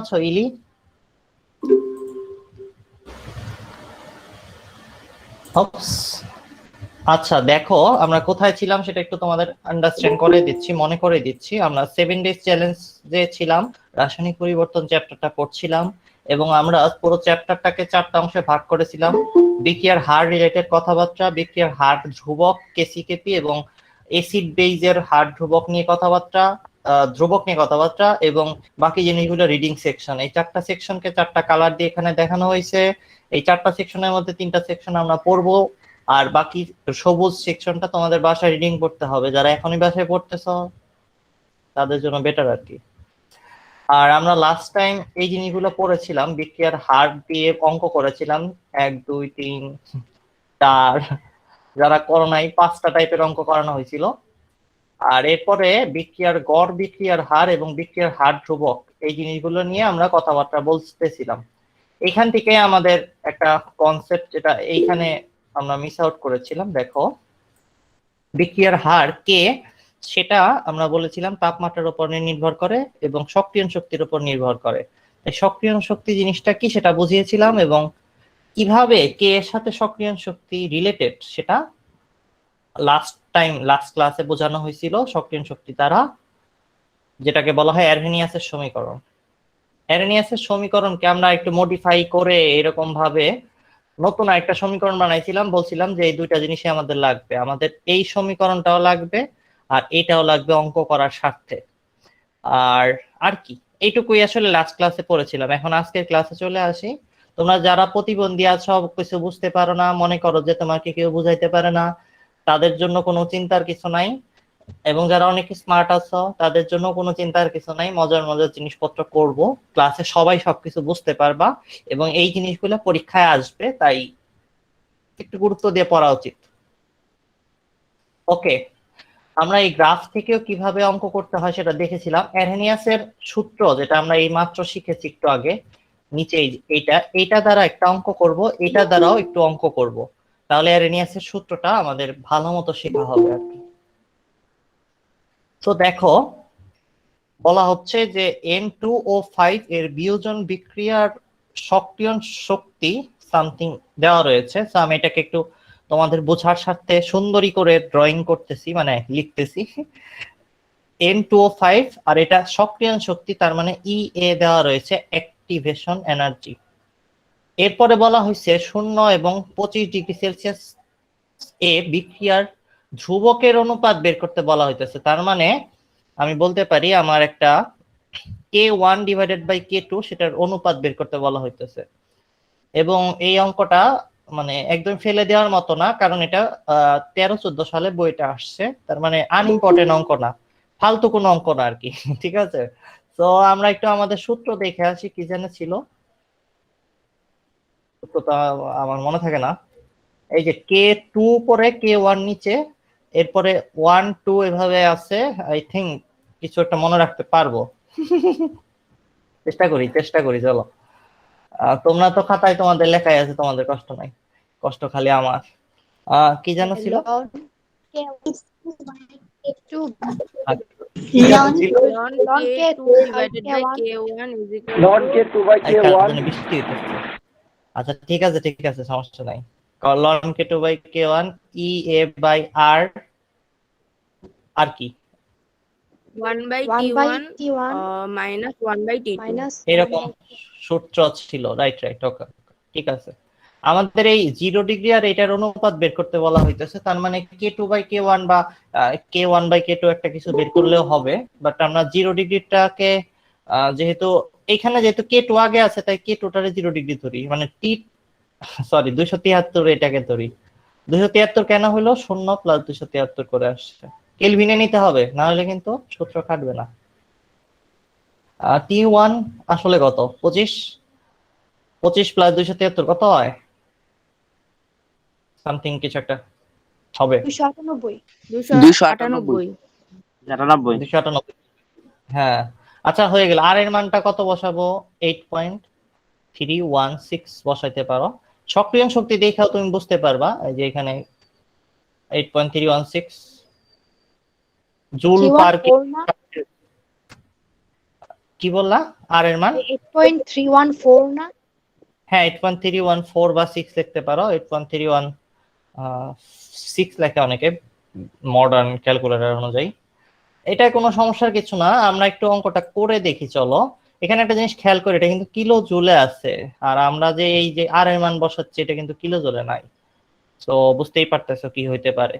আছো ইলি? Oops. আচ্ছা দেখো আমরা কোথায় ছিলাম সেটা একটু তোমাদের আন্ডারস্ট্যান্ড করে দিচ্ছি, মনে করে দিচ্ছি। আমরা 7 days চ্যালেঞ্জ যে ছিলাম, রাসায়নিক পরিবর্তন চ্যাপ্টারটা পড়ছিলাম এবং আমরা পুরো চ্যাপ্টারটাকে 4টা অংশে ভাগ করেছিলাম। বিক্রিয়ার হার রিলেটেড কথাবার্তা, বিক্রিয়ার হার ধ্রুবক কেসিকেপি এবং এসিড বেইজের হার ধ্রুবক নিয়ে কথাবার্তা, ধ্রুবক নিয়ে কথাবার্তা এবং বাকি জিনিসগুলো রিডিং সেকশন। এই 4টা সেকশনকে 4টা কালার দিয়ে এখানে দেখানো হয়েছে। এই 4টা সেকশনের মধ্যে 3টা সেকশন আমরা পড়বো, আর বাকি সবুজ সেকশনটা তোমাদের বাসায় রিডিং পড়তে হবে। যারা এখনই বাসায় পড়তেছ তাদের জন্য বেটার আর কি। আর আমরা লাস্ট টাইম এই জিনিসগুলো পড়েছিলাম, বিক্রিয়ার হার দিয়ে অঙ্ক করেছিলাম 1 2 3 4, যারা করো নাই 5টা টাইপের অঙ্ক করানো হয়েছিল। আর এরপরে বিক্রিয়ার গড় বিক্রিয়ার হার এবং বিক্রিয়ার হার ধ্রুবক এই জিনিসগুলো নিয়ে আমরা কথাবার্তা বলতেছিলাম। এখান থেকে আমাদের একটা কনসেপ্ট যেটা এইখানে আমরা মিস আউট করেছিলাম, দেখো বিক্রিয়ার হার কে, সেটা আমরা বলেছিলাম তাপমাত্রার উপর নির্ভর করে এবং সক্রিয়ণ শক্তির উপর নির্ভর করে। এই সক্রিয়ণ শক্তি জিনিসটা কি সেটা বুঝিয়েছিলাম এবং কিভাবে কে এর সাথে সক্রিয়ণ শক্তি রিলেটেড সেটা লাস্ট ক্লাসে বোঝানো হয়েছিল। সক্রিয়ণ শক্তি দ্বারা যেটাকে বলা হয় অ্যারহেনিয়াসের সমীকরণ। অ্যারহেনিয়াসের সমীকরণকে আমরা একটু মডিফাই করে এরকম ভাবে নতুন একটা সমীকরণ বানাইছিলাম, বলছিলাম যে এই দুইটা জিনিসই আমাদের লাগবে, আমাদের এই সমীকরণটাও লাগবে আর এটাও লাগবে অঙ্ক করার স্বার্থে। আর আর কি এইটুকুই আসলে লাস্ট ক্লাসে পড়েছিলাম। এখন আজকের ক্লাসে চলে আসি। তোমরা যারা প্রতিবন্ধী আছো, কিছু বুঝতে পারো না, মনে করো যে তোমাকে কেউ বুঝাইতে পারে না, তাদের জন্য কোনো চিন্তার কিছু নাই। এবং যারা অনেক স্মার্ট আছো তাদের জন্য কোনো চিন্তার কিছু নাই, মজার মজার জিনিসপত্র করব ক্লাসে, সবাই সবকিছু বুঝতে পারবা এবং এই জিনিসগুলো পরীক্ষায় আসবে, তাই একটু গুরুত্ব দিয়ে পড়া উচিত। ওকে, আমরা এই গ্রাফ থেকেও কিভাবে অঙ্ক করতে হয় সেটা দেখেছিলাম। অ্যারহেনিয়াসের সূত্র যেটা আমরা এই মাত্র শিখেছি একটু আগে, নিচে এইটা দ্বারা একটা অঙ্ক করব, এটা দ্বারাও একটু অঙ্ক করব, তাহলে অ্যারহেনিয়াসের সূত্রটা আমাদের ভালো মতো শেখা হবে আর কি। তো দেখো বলা হচ্ছে যে N2O5 এর বিয়োজন বিক্রিয়ার সক্রিয়ণ শক্তি সামথিং দেওয়া রয়েছে। তো আমি এটাকে একটু তোমাদের বোঝার স্বার্থে সুন্দরী করে ড্রয়িং করতেছি, মানে লিখতেছি। N2O5 আর এটা সক্রিয়ণ শক্তি, তার মানে EA দেওয়া রয়েছে, অ্যাক্টিভেশন এনার্জি। এরপরে বলা হয়েছে 0 এবং 25 ডিগ্রি সেলসিয়াস এ বিক্রিয়ার ধ্রুবকের অনুপাত বের করতে বলা হইতেছে। তার মানে আমি বলতে পারি আমার একটা K1/K2 সেটার অনুপাত বের করতে বলা হইতেছে। এবং এই অঙ্কটা মানে একদম ফেলে দেওয়ার মতো না, কারণ এটা 13-14 সালে বইটা আসছে, তার মানে আনইম্পর্টেন্ট অঙ্ক না, ফালতু কোনো অঙ্ক না আর কি। ঠিক আছে, তো আমরা একটু আমাদের সূত্র দেখে আসি, কি জানে ছিল সূত্রটা, আমার মনে থাকে না। এই যে K2 পরে K1 নিচে, এরপরে 1 2 এভাবে আছে। আই থিঙ্ক কিছু একটা মনে রাখতে পারবো। চেষ্টা করি চলো। তোমরা তো খাতায় তোমাদের লেখাই আছে, তোমাদের কষ্ট নাই, কষ্ট খালি আমার। কি যেন ছিল, কি যেন ছিল, ln K2 divided by K1 is equal ln to K2 by এই কার K1 জন্য বৃষ্টি হইতেছে। আচ্ছা ঠিক আছে সমস্যা নাই। ln K2 by K1 e A by R, আর কি 1 by 1 by T1 T1 minus 1 by T2. minus এরকম সূত্র ছিল, রাইট ওকে, ঠিক আছে। আমাদের এই 0 ডিগ্রি আর এটার অনুপাত বের করতে বলা হইতেছে, তার মানে K2/K1 বা K1/K2 একটা কিছু বের করলেও হবে, বাট আমরা 0 ডিগ্রিটাকে যেহেতু এখানে যেহেতু K2 আগে আছে তাই K2টারে 0 ডিগ্রি ধরি, মানে 273 এটাকে ধরি। 273 কেন হলো, 0 প্লাস 273 করে আসছে, কেলভিনে নিতে হবে, না হলে কিন্তু সূত্র খাটবে না। T1 আসলে কত, 25 প্লাস 273 কত হয়, সামথিং কিছু একটা হবে, 298 298 298। হ্যাঁ, আচ্ছা হয়ে গেল। আর এর মানটা কত বসাবো, 8.316 বসাইতে পারো। সক্রিয় শক্তি দেখাও তুমি বুঝতে পারবা, এই যে এখানে 8.316 জুল পার Q1 4 না কি বললা আর এর মান? 8.314 না? হ্যাঁ 8.314 বা 6 লিখতে পারো। 8.316 লেখে অনেকে মডার্ন ক্যালকুলেটর অনুযায়ী। এটা কোনো সমস্যার কিছু না, আমরা একটু অঙ্কটা করে দেখি চলো। এখানে একটা জিনিস খেয়াল করি, এটা কিন্তু কিলো জুলে আছে, আর আমরা যে এই যে আর এর মান বসাচ্ছি এটা কিন্তু কিলো জুলে নাই। তো বুঝতেই পারতেছো কি হইতে পারে।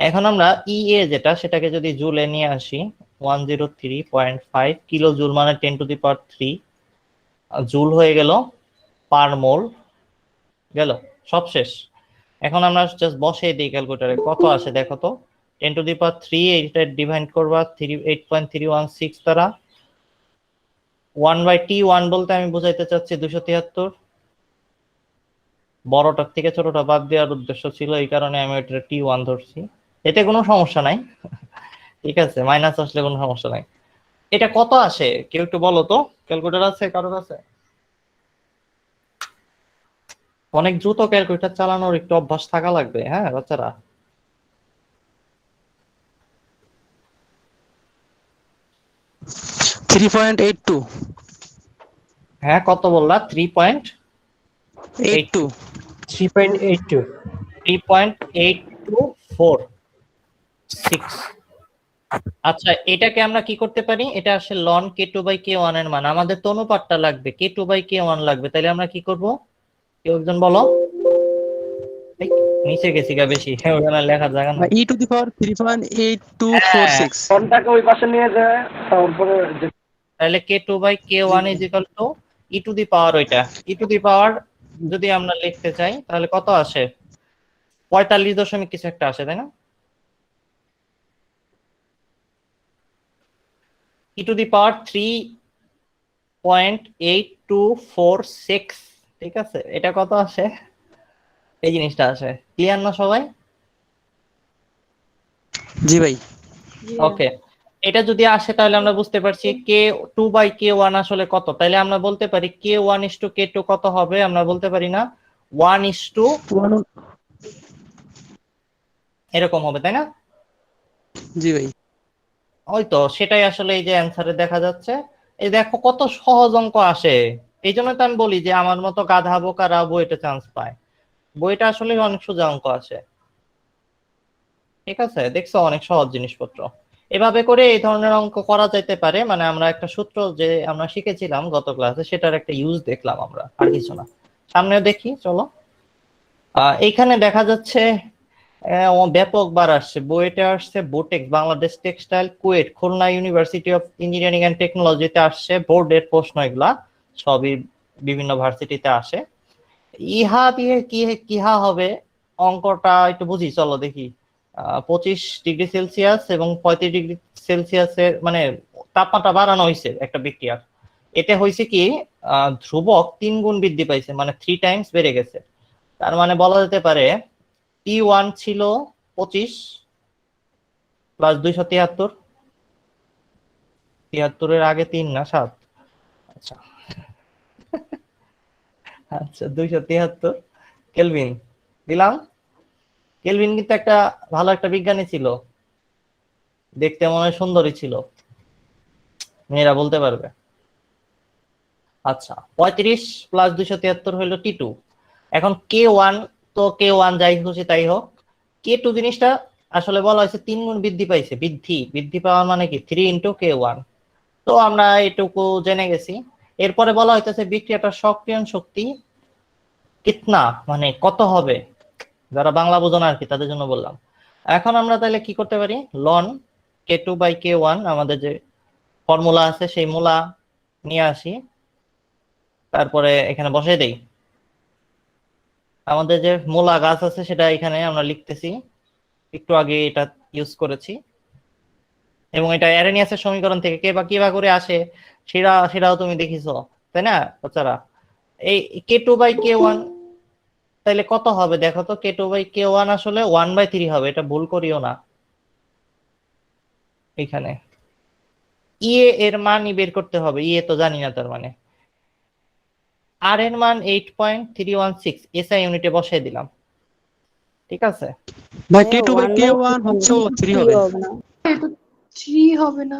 এখন আমরা ইএ যেটা সেটাকে যদি জুলে নিয়ে আসি 103.5 কিলো জুল মানে 10⁻³ জুল হয়ে গেল পার মোল গেল, সব শেষ। এখন আমরা জাস্ট বসিয়ে দিই ক্যালকুলেটরে কত আসে দেখো তো। 10⁻³ এটা ডিভাইড করবা 8.316 দ্বারা। 1/T1 বলতে আমি বুঝাইতে চাচ্ছি 273। বড়টার থেকে ছোটটা বাদ দেওয়ার উদ্দেশ্য ছিল, এই কারণে আমি এটা T1 ধরছি। এতে কোনো সমস্যা নাই, ঠিক আছে, মাইনাস আসলে কোনো সমস্যা নাই। এটা কত আসে কেউ একটু বলো তো, ক্যালকুলেটর আছে কারোর কাছে? অনেক দ্রুত ক্যালকুলেটর চালানোর একটু অভ্যাস থাকা লাগবে, হ্যাঁ বাচ্চারা। 3.82 হ্যাঁ কত বললা? 3.82 3.82 3.8246। আচ্ছা এটাকে আমরা কি করতে পারি, এটা আসলে লন k2/k1 এর মান, আমাদের তো অনুপাতটা লাগবে, k2/k1 লাগবে, তাহলে আমরা কি করব কেউ একজন বলো। এই, নিচে গেছি গা বেশি, ওখানে লেখার জায়গা নাই। e to the power 3.8246 ফোনটাকে ওই পাশে নিয়ে যায়, তারপরে তাহলে k2/k1 is equal to e to the power, ওইটা ই টু দি পাওয়ার যদি আমরা লিখতে চাই তাহলে কত আসে? 45 দশমিক কিছু একটা আসে, তাই না? ই টু দি পাওয়ার 3.8246, ঠিক আছে, এটা কত আসে? এই জিনিসটা আসে। ক্লিয়ার না সবাই? জি ভাই। ওকে, এটা যদি আসে তাহলে আমরা বুঝতে পারছি k2/k1 আসলে কত। তাহলে আমরা বলতে পারি k1:k2 কত হবে, আমরা বলতে পারি না 1:, এরকম হবে তাই না? জি ভাই। ওই তো সেটাই আসলে এই যে অ্যান্সারে দেখা যাচ্ছে। এই দেখো কত সহজ অঙ্ক আসে। এই জন্য তো আমি বলি যে আমার মতো গাধা বোকারা বইটা চান্স পায়, বইটা আসলে অনেক সোজা অঙ্ক আসে। ঠিক আছে, দেখছো অনেক সহজ জিনিসপত্র। এভাবে করে এই ধরনের অঙ্ক করা যাইতে পারে, মানে আমরা একটা সূত্র যে আমরা শিখেছিলাম গত ক্লাসে সেটার একটা ইউজ দেখলাম আমরা, আর কিছু না। সামনেও দেখি চলো। এইখানে দেখা যাচ্ছে ব্যাপকবার আসছে, বুয়েটে আসছে, BUTEX Bangladesh textile, KUET Khulna university of engineering and টেকনোলজিতে আসছে, বোর্ডের প্রশ্ন এগুলা সবই বিভিন্ন ভার্সিটিতে আসে। ইহা দিয়ে কি কিহা হবে অঙ্কটা একটু বুঝি চলো দেখি। 25°C এবং 35°C মানে তাপমাত্রা বাড়ানো হয়েছে একটা বিক্রিয়ার। এতে হয়েছে কি ধ্রুবক 3 গুণ বৃদ্ধি পাইছে, মানে 3 টাইমস বেড়ে গেছে। তার মানে বলা যেতে পারে T1 ছিল 25 প্লাস 273, 73-এর আগে 3 না 7। আচ্ছা আচ্ছা 273 কেলভিন দিলাম। কেলভিন কিন্তু একটা ভালো একটা বিজ্ঞানী ছিল, দেখতে মনে হয় সুন্দরী ছিল, মেয়েরা বলতে পারবে। আচ্ছা 35 প্লাস 273 হইলো T2। এখন K1, তো K1 যাই খুশি তাই হোক, K2 জিনিসটা আসলে বলা হয়েছে 3 গুণ বৃদ্ধি পাইছে, বৃদ্ধি পাওয়ার মানে কি 3 × K1। তো আমরা এটুকু জেনে গেছি। এরপরে বলা হইতেছে বিক্রিয়াটার সক্রিয়ণ শক্তি কিতনা, মানে কত হবে, যারা বাংলা বোঝো না আর কি তাদের জন্য বললাম। এখন আমরা তাহলে কি করতে পারি, লন k2/k1 আমাদের যে ফর্মুলা আছে সেই মূলা নিয়ে আসি, তারপরে এখানে বসাই দেই। আমাদের যে মূলা গাছ আছে সেটা এখানে আমরা লিখতেছি, একটু আগে এটা ইউজ করেছি, এবং এটা অ্যারেনিয়াসের সমীকরণ থেকে কে বা কিবা করে আসে সেটাও তুমি দেখিছো তাই না বাচ্চারা। এই k2/k1 তাইলে কত হবে দেখো তো, k2/k1 আসলে 1/3 হবে, এটা ভুল করিও না। এখানে ইএ এর মানই বের করতে হবে, ইএ তো জানি না, তার মানে আর এর মান 8.316 এসআই ইউনিটে বসাই দিলাম, ঠিক আছে। ভাই k2/k1 হচ্ছে 3 হবে। 3 হবে না।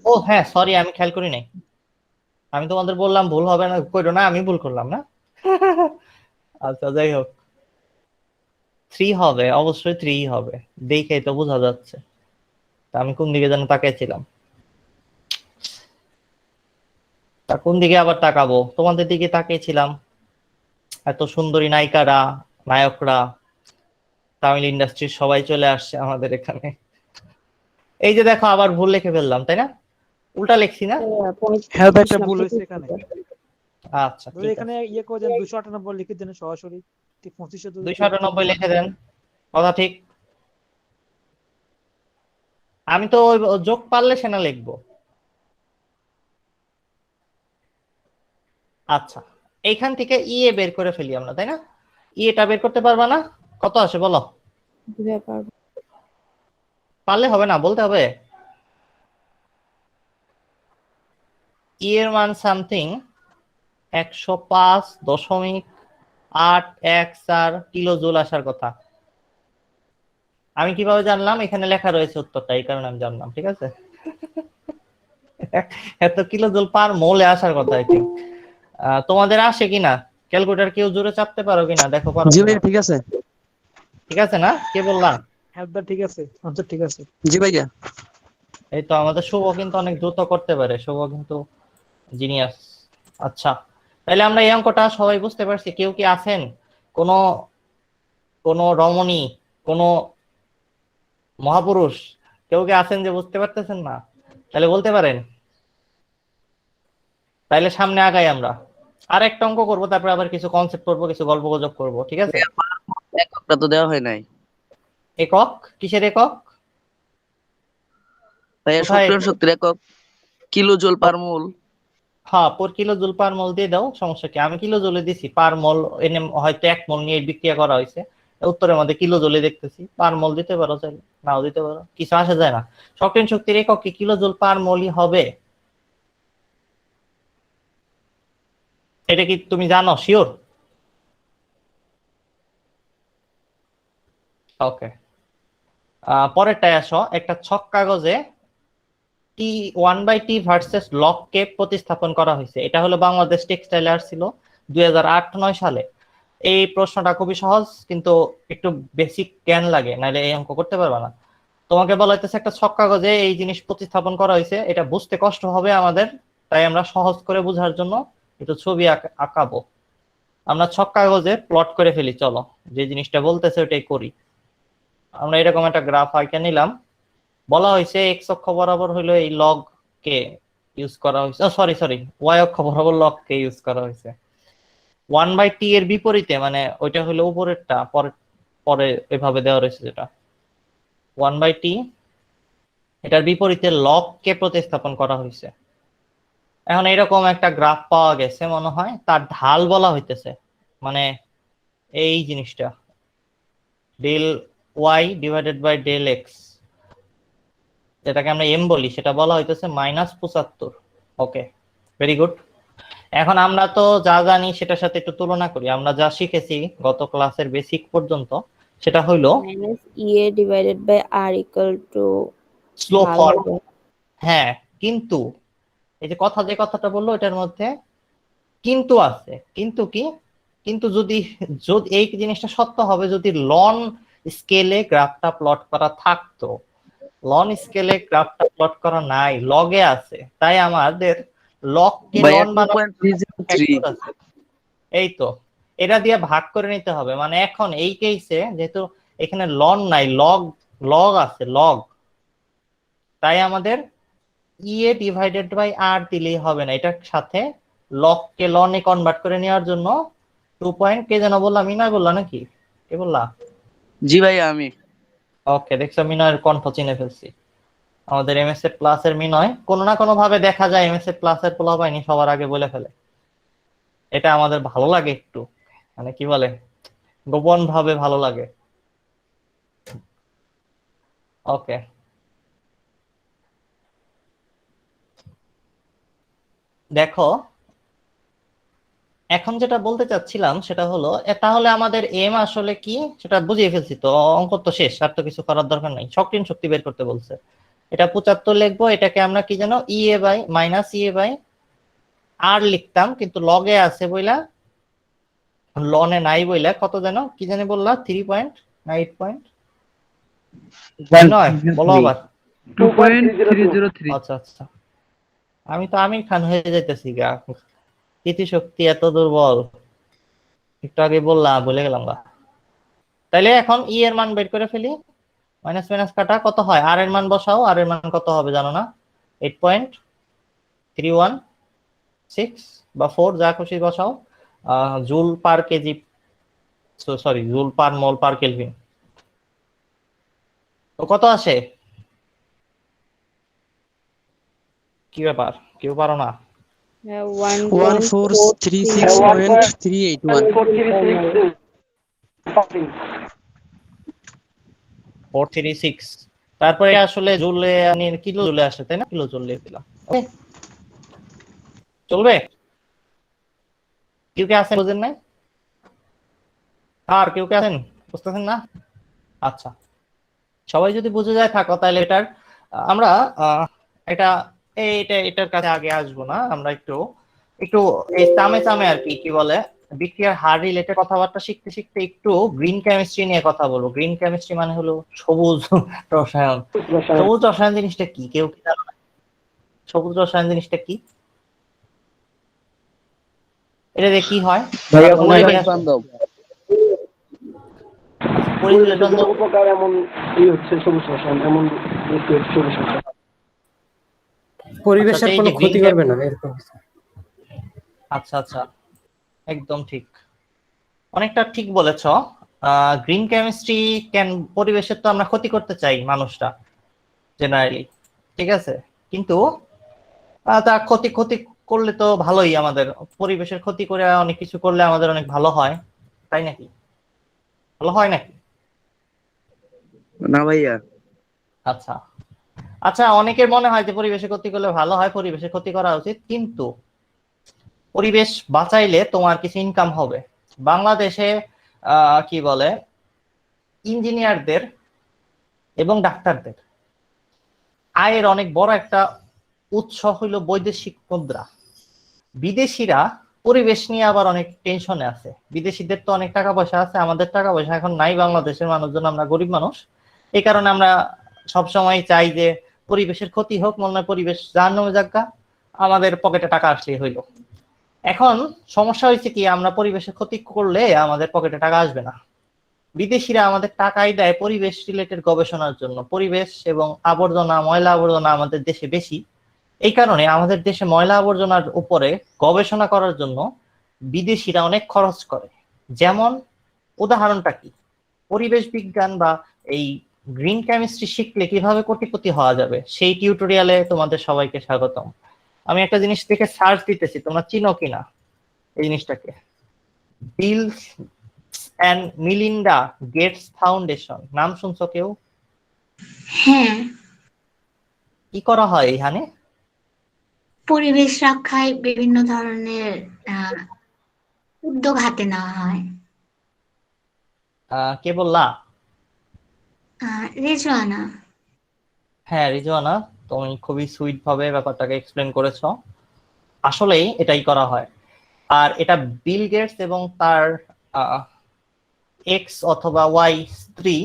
ও হ্যাঁ সরি, আমি খেয়াল করি নাই। আমি তোমাদের বললাম ভুল হবে না, কইরো না, আমি ভুল করলাম না। আচ্ছা যাই হোক, 3 হবে, অবশ্যই 3 হবে, দেখেই তো বোঝা যাচ্ছে। তা আমি কোন দিকে যেন তাকাইছিলাম, তা কোন দিকে আবার তাকাবো, তোমাদের দিকে তাকিয়েছিলাম। এত সুন্দরী নায়িকারা, নায়করা, তামিল ইন্ডাস্ট্রির সবাই চলে আসছে আমাদের এখানে। এই যে দেখো আবার ভুল লিখে ফেললাম, তাই না? উল্টা লিখছি না? হ্যাঁ ভাই, একটা ভুল হয়েছে এখানে। আচ্ছা ধরো ঠিক এখানে আছে, ইয়ে করে দেন 298 লিখে দেন সরাসরি, ঠিক 2500 298 লিখে দেন, কথা ঠিক। আমি তো ওই যোগ পারলে সেনা লিখবো। আচ্ছা, এইখান থেকে ইয়ে বের করে ফেলি আমরা, তাই না? ইয়েটা বের করতে পারবা না? কত আসে বলো? পারলে হবে না, বলতে হবে। ই এর মান সামথিং 105.84 কিলো জুল আসার কথা। আমি কিভাবে জানলাম? এখানে লেখা রয়েছে উত্তরটা, এই কারণে আমি জানলাম, ঠিক আছে? এত কিলো জুল পার মোলে আসার কথা আই থিঙ্ক। তোমাদের আসে কিনা? ক্যালকুলেটর কেউ জোরে চাপতে পারো কিনা, দেখো পারো জি কিনা? ভাইয়া ঠিক আছে। ঠিক আছে না? কে বললাম? হ্যাঁ ভাই ঠিক আছে, আনসার ঠিক আছে। জি ভাইয়া। এই তো আমাদের শুভ কিন্তু অনেক দ্রুত করতে পারে, শুভ কিন্তু জিনিয়াস। আচ্ছা, তাহলে আমরা এই অঙ্কটা সবাই বুঝতে পারছি। কেউ কি আছেন, কোন কোন রমণী, কোন মহাপুরুষ কেউ কি আছেন যে বুঝতে পারতেছেন না? তাহলে বলতে পারেন, তাইলে সামনে আগাই আমরা। আর একটা অঙ্ক করবো, তারপর আবার কিছু কনসেপ্ট করবো, কিছু গল্প গুজব করবো, ঠিক আছে? এককটা তো দেওয়া হয় নাই একক কিসের একক? ভাইয়া। কোথায়? সক্রিয় শক্তির একক কিলো জুল পার মোল। হ্যাঁ, পর কিলো জুল পার মোল দিয়ে দাও, সমস্যা কি? আমি কিলো জুলে দিছি, পার মোল এনে হয়তো 1 মোল নিয়ে বিক্রিয়া করা হয়েছে, উত্তরের মধ্যে কিলো জুলে দেখতেছি। পার মোল দিতে পারো, চাইলে নাও দিতে পারো, কিছু আসা যায় না। সক্রিয় শক্তির একক কি কিলো জুল পার মোলই হবে? এটা কি তুমি জানো শিওর? ওকে, পরেরটায় আসো। একটা ছক কাগজে টি 1/t ভার্সেস লক কে প্রতিস্থাপন করা হয়েছে। এটা হলো বাংলাদেশ টেক্সটাইল আর্ট ছিল 2008-9 সালে। এই প্রশ্নটা খুবই সহজ, কিন্তু একটু বেসিক জ্ঞান লাগে, নাহলে এই অঙ্ক করতে পারবে না। তোমাকে বলা হইতেছে একটা ছক কাগজে এই জিনিস প্রতিস্থাপন করা হয়েছে, এটা বুঝতে কষ্ট হবে আমাদের, তাই আমরা সহজ করে বোঝার জন্য একটু ছবি আঁকাবো। আমরা ছক কাগজে প্লট করে ফেলি, চলো যে জিনিসটা বলতেছে ওটাই করি। আমরা এরকম একটা গ্রাফ আঁকে নিলাম। বলা হয়েছে এক্স অক্ষ বরাবর হলো এই লগ কে ইউজ করা হয়েছে, সরি সরি, ওয়াই অক্ষ বরাবর লগ কে ইউজ করা হয়েছে। 1/t এর বিপরীতে, মানে ওইটা হলো উপরেরটা, পরে পরে এভাবে দেওয়া রয়েছে যেটা 1/t, এটার বিপরীতে লগ কে প্রতিস্থাপন করা হয়েছে। এখন এরকম একটা গ্রাফ পাওয়া গেছে, মনে হয় তার ঢাল বলা হইতেছে, মানে এই জিনিসটা del Y divided by del X, যেটাকে আমরা এম বলি, সেটা বলা হইতেছে -75। Okay, very good. এখন আমরা তো যা জানি সেটার সাথে একটু তুলনা করি। আমরা যা শিখেছি গত ক্লাসের বেসিক পর্যন্ত, সেটা হইলো minus EA divided by R equal to slope form. হ্যাঁ, কিন্তু এই যে কথাটা বললো এটার মধ্যে কিন্তু আছে। কিন্তু কি? কিন্তু যদি যদি এই জিনিসটা সত্য হবে যদি লন স্কেলে গ্রাফটা প্লট করা থাকতো। লন স্কেলে গ্রাফটা প্লট করা নাই, লগে আছে, তাই আমাদের লগ কে ভাইয়া লন 2.303। বানানো। এই তো, এটা দিয়ে ভাগ করে নিতে হবে। মানে এখন এই কেসে যেহেতু এখানে লন নাই, লগ লগ আছে, লগ, তাই আমাদের ইএ ডিভাইডেড বাই আর দিলেই হবে না, এটার সাথে লগ কে লনে কনভার্ট করে নেওয়ার জন্য 2 পয়েন্ট, কে যেন বললাম, মিনয় বললা নাকি, কে বললা? জি ভাইয়া আমি। ওকে, দেখছো মিনয়ের কণ্ঠ চিনে ফেলছি। আমাদের এমএসএ প্লাস এর মিনয় কোনো না কোনো ভাবে দেখা যায় এমএসএ প্লাস এর পোলাপাইনি সবার আগে বলে ফেলে। এটা আমাদের ভালো লাগে একটু, মানে কি বলে, গোপন ভাবে ভালো লাগে। ওকে, দেখো এখন যেটা বলতে চাচ্ছিলাম সেটা হলো তাহলে আমাদের এম আসলে কি সেটা বুঝিয়ে ফেলছি তো, অঙ্ক তো শেষ, আর তো কিছু করার দরকার নাই। সক্রিয় শক্তি বের করতে বলছে, এটা 75 লিখবো, এটাকে আমরা কি জানো ইএ বাই মাইনাস ইএ বাই আর লিখতাম, কিন্তু লগে আছে বইলা লনে নাই বইলা কত জানো কি জানি বললা 3 পয়েন্ট না 8 পয়েন্ট নয় বলো আবার 2.303 আচ্ছা আচ্ছা আমি তো আমির খান হয়ে যাইতেছি গা, স্মৃতিশক্তি এত দুর্বল, একটু আগে বললাম বলে গেলাম গা। তাইলে এখন ই এর মান বের করে ফেলি, মাইনাস মাইনাস কাটা কত হয়, আর এর মান বসাও, আর এর মান কত হবে জানো না, 8.316 বা 4 যা খুশি বসাও, joule per KG, sorry joule per mole per kelvin. তো কত আসে, কি ব্যাপার কেউ পারো না? 1436.381 something. 436, তারপরে আসলে জুলে আনি কিলো জুলে আসে তাই না, কিলো জুল লিখে দিলাম। ওকে চলবে? কেউ কে আছেন বুঝেন নাই? আর কেউ কে আছেন বুঝতেছেন না? আচ্ছা সবাই যদি বুঝে যায় থাকো তাহলে এটার আমরা এটা এটার কাছে আগে আসবো না, আমরা একটু একটু এই চামে চামে আর কি কি বলে বিক্রিয়ার হার রিলেটেড কথাবার্তা শিখতে শিখতে একটু গ্রিন কেমিস্ট্রি নিয়ে কথা বলবো। গ্রিন কেমিস্ট্রি মানে হলো সবুজ রসায়ন। সবুজ রসায়ন জিনিসটা কি কেউ কি জানো না? সবুজ রসায়ন জিনিসটা কি, এটা দিয়ে কি হয়? পরিবেশ বান্ধব। পরিবেশ বান্ধব উপকার এমন হচ্ছে সবুজ রসায়ন, এমন সবুজ রসায়ন পরিবেশের কোনো ক্ষতি করবে না এরকম। আচ্ছা আচ্ছা একদম ঠিক, অনেকটা ঠিক বলেছ। গ্রিন কেমিস্ট্রি ক্যান পরিবেশের তো আমরা ক্ষতি করতে চাই মানুষরা জেনারেলি, ঠিক আছে, কিন্তু তা ক্ষতি ক্ষতি করলে তো ভালোই, আমাদের পরিবেশের ক্ষতি করে অনেক কিছু করলে আমাদের অনেক ভালো হয়, তাই নাকি? ভালো হয় নাকি? না ভাইয়া। আচ্ছা আচ্ছা অনেকের মনে হয় যে পরিবেশের ক্ষতি করলে ভালো হয়, পরিবেশের ক্ষতি করা উচিত, কিন্তু পরিবেশ বাঁচাইলে তোমার কিছু ইনকাম হবে। বাংলাদেশে কি বলে ইঞ্জিনিয়ারদের এবং ডাক্তারদের আয়ের অনেক বড় একটা উৎস হইল বৈদেশিক মুদ্রা। বিদেশিরা পরিবেশ নিয়ে আবার অনেক টেনশনে আছে, বিদেশিদের তো অনেক টাকা পয়সা আছে, আমাদের টাকা পয়সা এখন নাই, বাংলাদেশের মানুষজন আমরা গরিব মানুষ, এই কারণে আমরা সবসময় চাই যে পরিবেশের ক্ষতি হোক, মনে হয় পরিবেশ জাহান্নামে যাক, আমাদের পকেটে টাকা আসলেই হইলো। এখন সমস্যা হয়েছে কি, আমরা পরিবেশের ক্ষতি করলে আমাদের পকেটে টাকা আসবে না, বিদেশিরা আমাদের টাকাই দেয় পরিবেশ রিলেটেড গবেষণার জন্য। পরিবেশ এবং আবর্জনা, ময়লা আবর্জনা আমাদের দেশে বেশি, এই কারণে আমাদের দেশে ময়লা আবর্জনার উপরে গবেষণা করার জন্য বিদেশিরা অনেক খরচ করে। যেমন উদাহরণটা কি, পরিবেশ বিজ্ঞান বা এই গ্রিন কেমিস্ট্রি শিখলে কিভাবে কোটিপতি হওয়া যাবে সেই টিউটোরিয়ালে তোমাদের সবাইকে স্বাগতম। আমি একটা জিনিস থেকে সার্চ দিতেছি, তোমরা চিনো কিনা এই জিনিসটাকে, Bill and Melinda Gates foundation, নাম শুনছো কেউ? হ্যাঁ, কি করা হয় এখানে? পরিবেশ রক্ষায় বিভিন্ন ধরনের উদ্যোগ হাতে নেওয়া হয়। কে বললা? রেজওয়ানা। হ্যাঁ রিজওয়ানা, তুমি খুবই সুইট ভাবে ব্যাপারটাকে এক্সপ্লেন করেছো, আসলেই এটাই করা হয়। আর এটা বিল গেটস এবং তার এক্স অথবা ওয়াই স্ত্রী,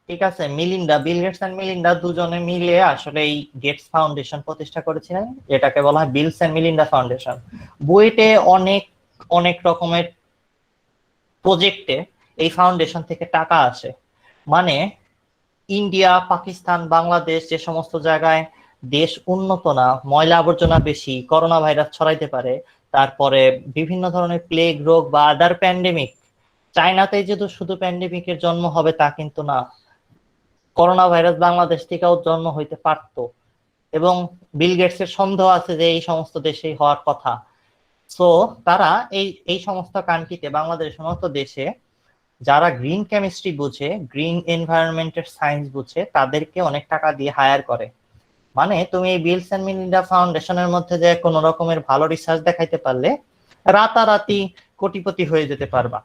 ঠিক আছে, Melinda, Bill Gates and Melinda দুজনে মিলে আসলে এই গেটস ফাউন্ডেশন প্রতিষ্ঠা করেছিলেন, এটাকে বলা হয় বিলস এন্ড মিলিন্ডা ফাউন্ডেশন। বুয়েটে অনেক অনেক রকমের প্রজেক্টে এই ফাউন্ডেশন থেকে টাকা আসে, মানে ইন্ডিয়া, পাকিস্তান, বাংলাদেশ যে সমস্ত জায়গায় দেশ উন্নত না, ময়লা আবর্জনা বেশি, করোনা ভাইরাস ছড়াইতে পারে, তারপরে বিভিন্ন ধরনের প্লেগ রোগ বা আদার প্যান্ডেমিক, চায়নাতে যে শুধু প্যান্ডেমিকের জন্ম হবে তা কিন্তু না, করোনা ভাইরাস বাংলাদেশ থেকেও জন্ম হইতে পারত, এবং বিল গেটসের সন্দেহ আছে যে এই সমস্ত দেশেই হওয়ার কথা। সো তারা এই সমস্ত কান্ট্রিতে, বাংলাদেশের সমস্ত দেশে যারা গ্রিন কেমিস্ট্রি বুঝে, গ্রিন এনভায়রনমেন্টের সায়েন্স বুঝে, তাদেরকে অনেক টাকা দিয়ে হায়ার করে। মানে তুমি এই বিলস এন্ড মিলিন্ডা ফাউন্ডেশনের মধ্যে যে কোনো রকমের ভালো রিসার্চ দেখাইতে পারলে রাতারাতি কোটিপতি হয়ে যেতে পারবা।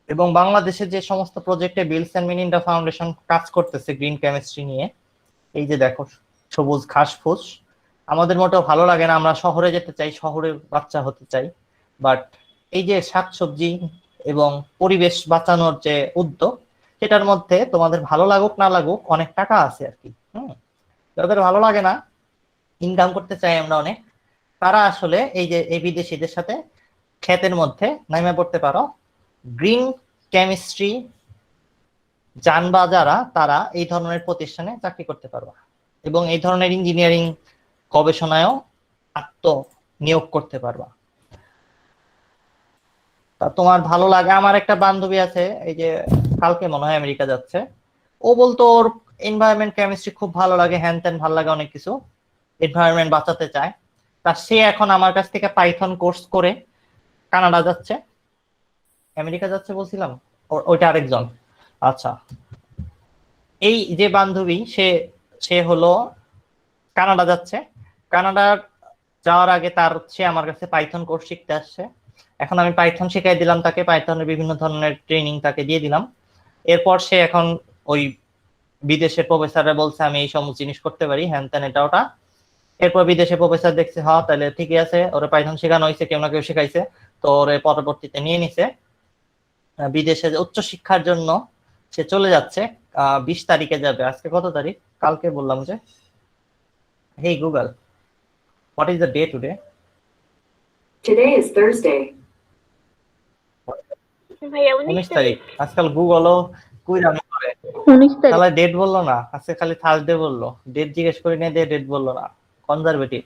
এবং বাংলাদেশের যে সমস্ত প্রজেক্টে বিলস এন্ড মিলিন্ডা ফাউন্ডেশন কাজ করতেছে গ্রিন কেমিস্ট্রি নিয়ে, এই যে দেখো সবুজ ঘাসফুস। আমাদের মোটেও ভালো লাগে না, আমরা শহরে যেতে চাই, শহরের বাচ্চা হতে চাই। বাট এই যে শাকসবজি এবং পরিবেশ বাঁচানোর যে উদ্যোগ, সেটার মধ্যে তোমাদের ভালো লাগুক না লাগুক অনেক টাকা আছে আর কি। যাদের ভালো লাগে না, ইনকাম করতে চাই আমরা অনেক, তারা আসলে এই যে এই বিদেশিদের সাথে ক্ষেতের মধ্যে নামে পড়তে পারো। গ্রিন কেমিস্ট্রি জানবা যারা, তারা এই ধরনের প্রতিষ্ঠানে চাকরি করতে পারবা এবং এই ধরনের ইঞ্জিনিয়ারিং গবেষণায়ও আত্মনিয়োগ করতে পারবা। তা তোমার ভালো লাগে, আমার একটা বান্ধবী আছে, এই যে কালকে মনে হয় আমেরিকা যাচ্ছে, ও বলতো ওর এনভায়রনমেন্ট কেমিস্ট্রি খুব ভালো লাগে, হ্যান ত্যান ভালো লাগে, অনেক কিছু এনভায়রনমেন্ট বাঁচাতে চায়। তা সে এখন আমার কাছ থেকে পাইথন কোর্স করে কানাডা যাচ্ছে, আমেরিকা যাচ্ছে বলছিলাম, ওইটা আরেকজন। আচ্ছা, এই যে বান্ধবী সে সে হলো কানাডা যাচ্ছে। কানাডার যাওয়ার আগে সে আমার কাছে পাইথন কোর্স শিখতে আসছে। এখন আমি পাইথন শিখাই দিলাম তাকে, পাইথনের বিভিন্ন ধরনের ট্রেনিং তাকে দিয়ে দিলাম। এরপর সে এখন ওই বিদেশের প্রফেসররা বলছে আমি এই সমস্ত জিনিস করতে পারি, হ্যান ত্যান এটা ওটা। এরপর বিদেশে প্রফেসর দেখছে হ্যাঁ তাহলে ঠিকই আছে, ওরে পাইথন শেখানো হয়েছে, কেউ না কেউ শেখাইছে, তো ওরে পরবর্তীতে নিয়ে নিছে বিদেশে উচ্চ শিক্ষার জন্য। সে চলে যাচ্ছে, 20 তারিখে যাবে। আজকে কত তারিখ? কালকে বললাম যে, হেই Google, what is the day today? Today is Thursday. 19 তারিখ। আজকাল গুগলও কুইরামি করে, 19 তারিখ। তাহলে ডেট বললো না, আজকে খালি থার্সডে বললো, ডেট জিজ্ঞেস করি না, ডেট বললো না, কনজারভেটিভ।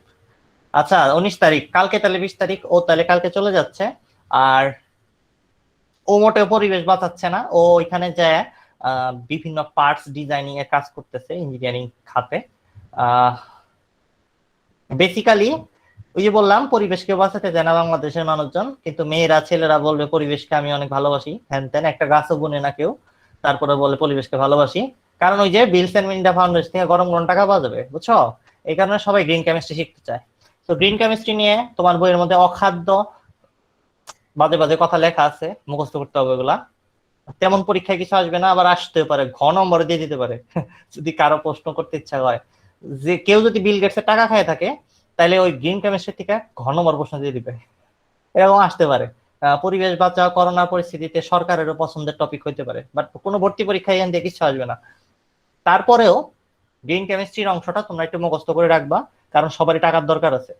আচ্ছা 19 তারিখ, কালকে তাহলে 20 তারিখ, ও তাহলে কালকে চলে যাচ্ছে। আর ও মোটেও পরিবেশ বাঁচাচ্ছে না, ও ওইখানে যায় বিভিন্ন পার্টস ডিজাইনিং এর কাজ করতেছে ইঞ্জিনিয়ারিং খাতে। বেসিক্যালি ওই যে বললাম পরিবেশকে বাঁচাতে চায় না বাংলাদেশের মানুষজন, কিন্তু মেয়েরা ছেলেরা বলবে পরিবেশকে আমি অনেক ভালোবাসি, হ্যান ত্যান, একটা গাছও বুনে না কেউ, তারপরে বলে পরিবেশকে ভালোবাসি। কারণ ওই যে বিলস এন্ড মিলিন্ডা ফাউন্ডেশন থেকে গরম গরম টাকা পাওয়া যাবে, বুঝছো? এই কারণে সবাই গ্রিন কেমিস্ট্রি শিখতে চায়। তো গ্রিন কেমিস্ট্রি নিয়ে তোমার বইয়ের মধ্যে অখাদ্য বাজে বাজে কথা লেখা আছে, মুখস্থ করতে হবে ওগুলা। তেমন পরীক্ষায় কিছু আসবে না, আবার আসতে পারে, ঘ নম্বরে দিয়ে দিতে পারে যদি কারো প্রশ্ন করতে ইচ্ছা হয়। যে কেউ যদি বিল গেটসের টাকা খায় থাকে, তাহলে ওই গ্রিন কেমিস্ট্রি থেকে ঘ নম্বর প্রশ্ন দিয়ে দিবে, এরকম আসতে পারে। পরিবেশ বাঁচাও করোনা পরিস্থিতিতে সরকারেরও পছন্দের টপিক হইতে পারে, বাট কোনো ভর্তি পরীক্ষায় এখান থেকে কিছু আসবে না। তারপরেও গ্রিন কেমিস্ট্রির অংশটা তোমরা একটু মুখস্থ করে রাখবা, কারণ সবারই টাকার দরকার আছে।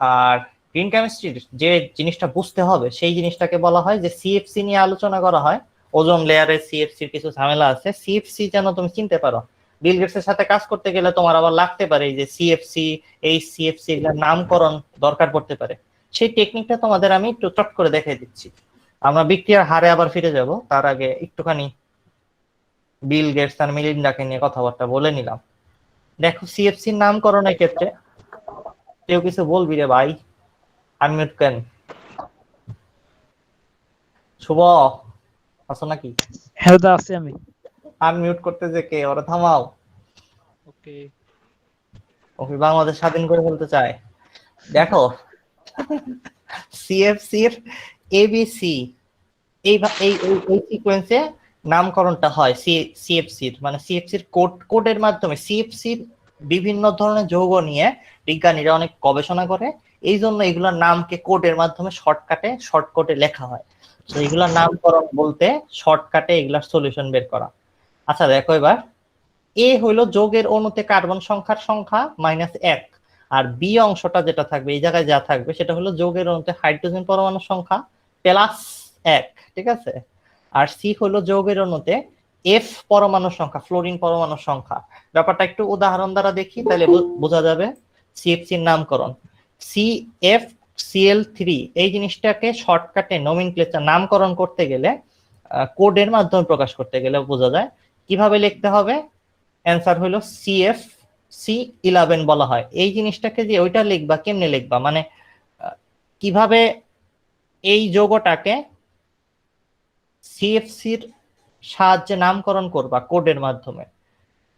আর গ্রিন কেমিস্ট্রির যে জিনিসটা বুঝতে হবে সেই জিনিসটাকে বলা হয় যে সিএফসি নিয়ে আলোচনা করা হয়। ওজোন লেয়ারে সিএফসির কিছু ঝামেলা আছে, সিএফসি যেন তুমি চিনতে পারো। বিল গেটসের সাথে কাজ করতে গেলে তোমার আবার লাগতে পারে এই যে সিএফসি, এই সিএফসি এর নামকরণ দরকার পড়তে পারে। সেই টেকনিকটা তোমাদের আমি একটু চট করে দেখিয়ে দিচ্ছি। আমরা বিক্রিয়ার হারে আবার ফিরে যাব, তার আগে একটুখানি বিল গেটস আর মিলিন্ডাকে নিয়ে কথাবার্তা বলে নিলাম। দেখো সিএফসির নামকরণের ক্ষেত্রে কেউ কিছু বলবি রে ভাই? আনমিউট কেন? শুভ আছো নাকি? হ্যাঁ দা আছি আমি। আনমিউট করতে যে কে? ওরা থামাও। ওকে। ওকে, বাংলাদেশ স্বাধীন করে ফেলতে চায়। দেখো সিএফসির এবিসি এই সিকোয়েন্সে নামকরণটা হয় সিএফসির, মানে সিএফসির কোডের মাধ্যমে। সিএফসির বিভিন্ন ধরনের যৌগ নিয়ে বিজ্ঞানীরা অনেক গবেষণা করে, এই জন্য এগুলোর নামকে কোডের মাধ্যমে শর্টকাটে লেখা হয়। তো এগুলোর নামকরণ বলতে শর্টকাটে এগুলার সলিউশন বের করা। আচ্ছা দেখো এবার, এ হইলো যৌগের অণুতে কার্বন সংখ্যা -1, আর বি অংশটা যেটা থাকবে এই জায়গায় যা থাকবে সেটা হলো যৌগের অণুতে হাইড্রোজেন পরমাণুর সংখ্যা +1, ঠিক আছে? আর সি হলো যৌগের অণুতে এফ পরমাণুর সংখ্যা, ফ্লোরিন পরমাণুর সংখ্যা। ব্যাপারটা একটু উদাহরণ দ্বারা দেখি, তাহলে বোঝা যাবে। সিএফসির নামকরণ CFCl3, এই জিনিসটাকে শর্টকাটে নমিনক্লেচার নামকরণ করতে গেলে, কোডের মাধ্যমে প্রকাশ করতে গেলে বোঝা যায়। কিভাবে লিখতে হবে? অ্যান্সার হলো CFC11 বলা হয়। এই জিনিসটাকে যে ওইটা লিখবা, কেমনে লিখবা, মানে কিভাবে এই যৌগটাকে সিএফসির সাহায্যে নামকরণ করবা কোডের মাধ্যমে,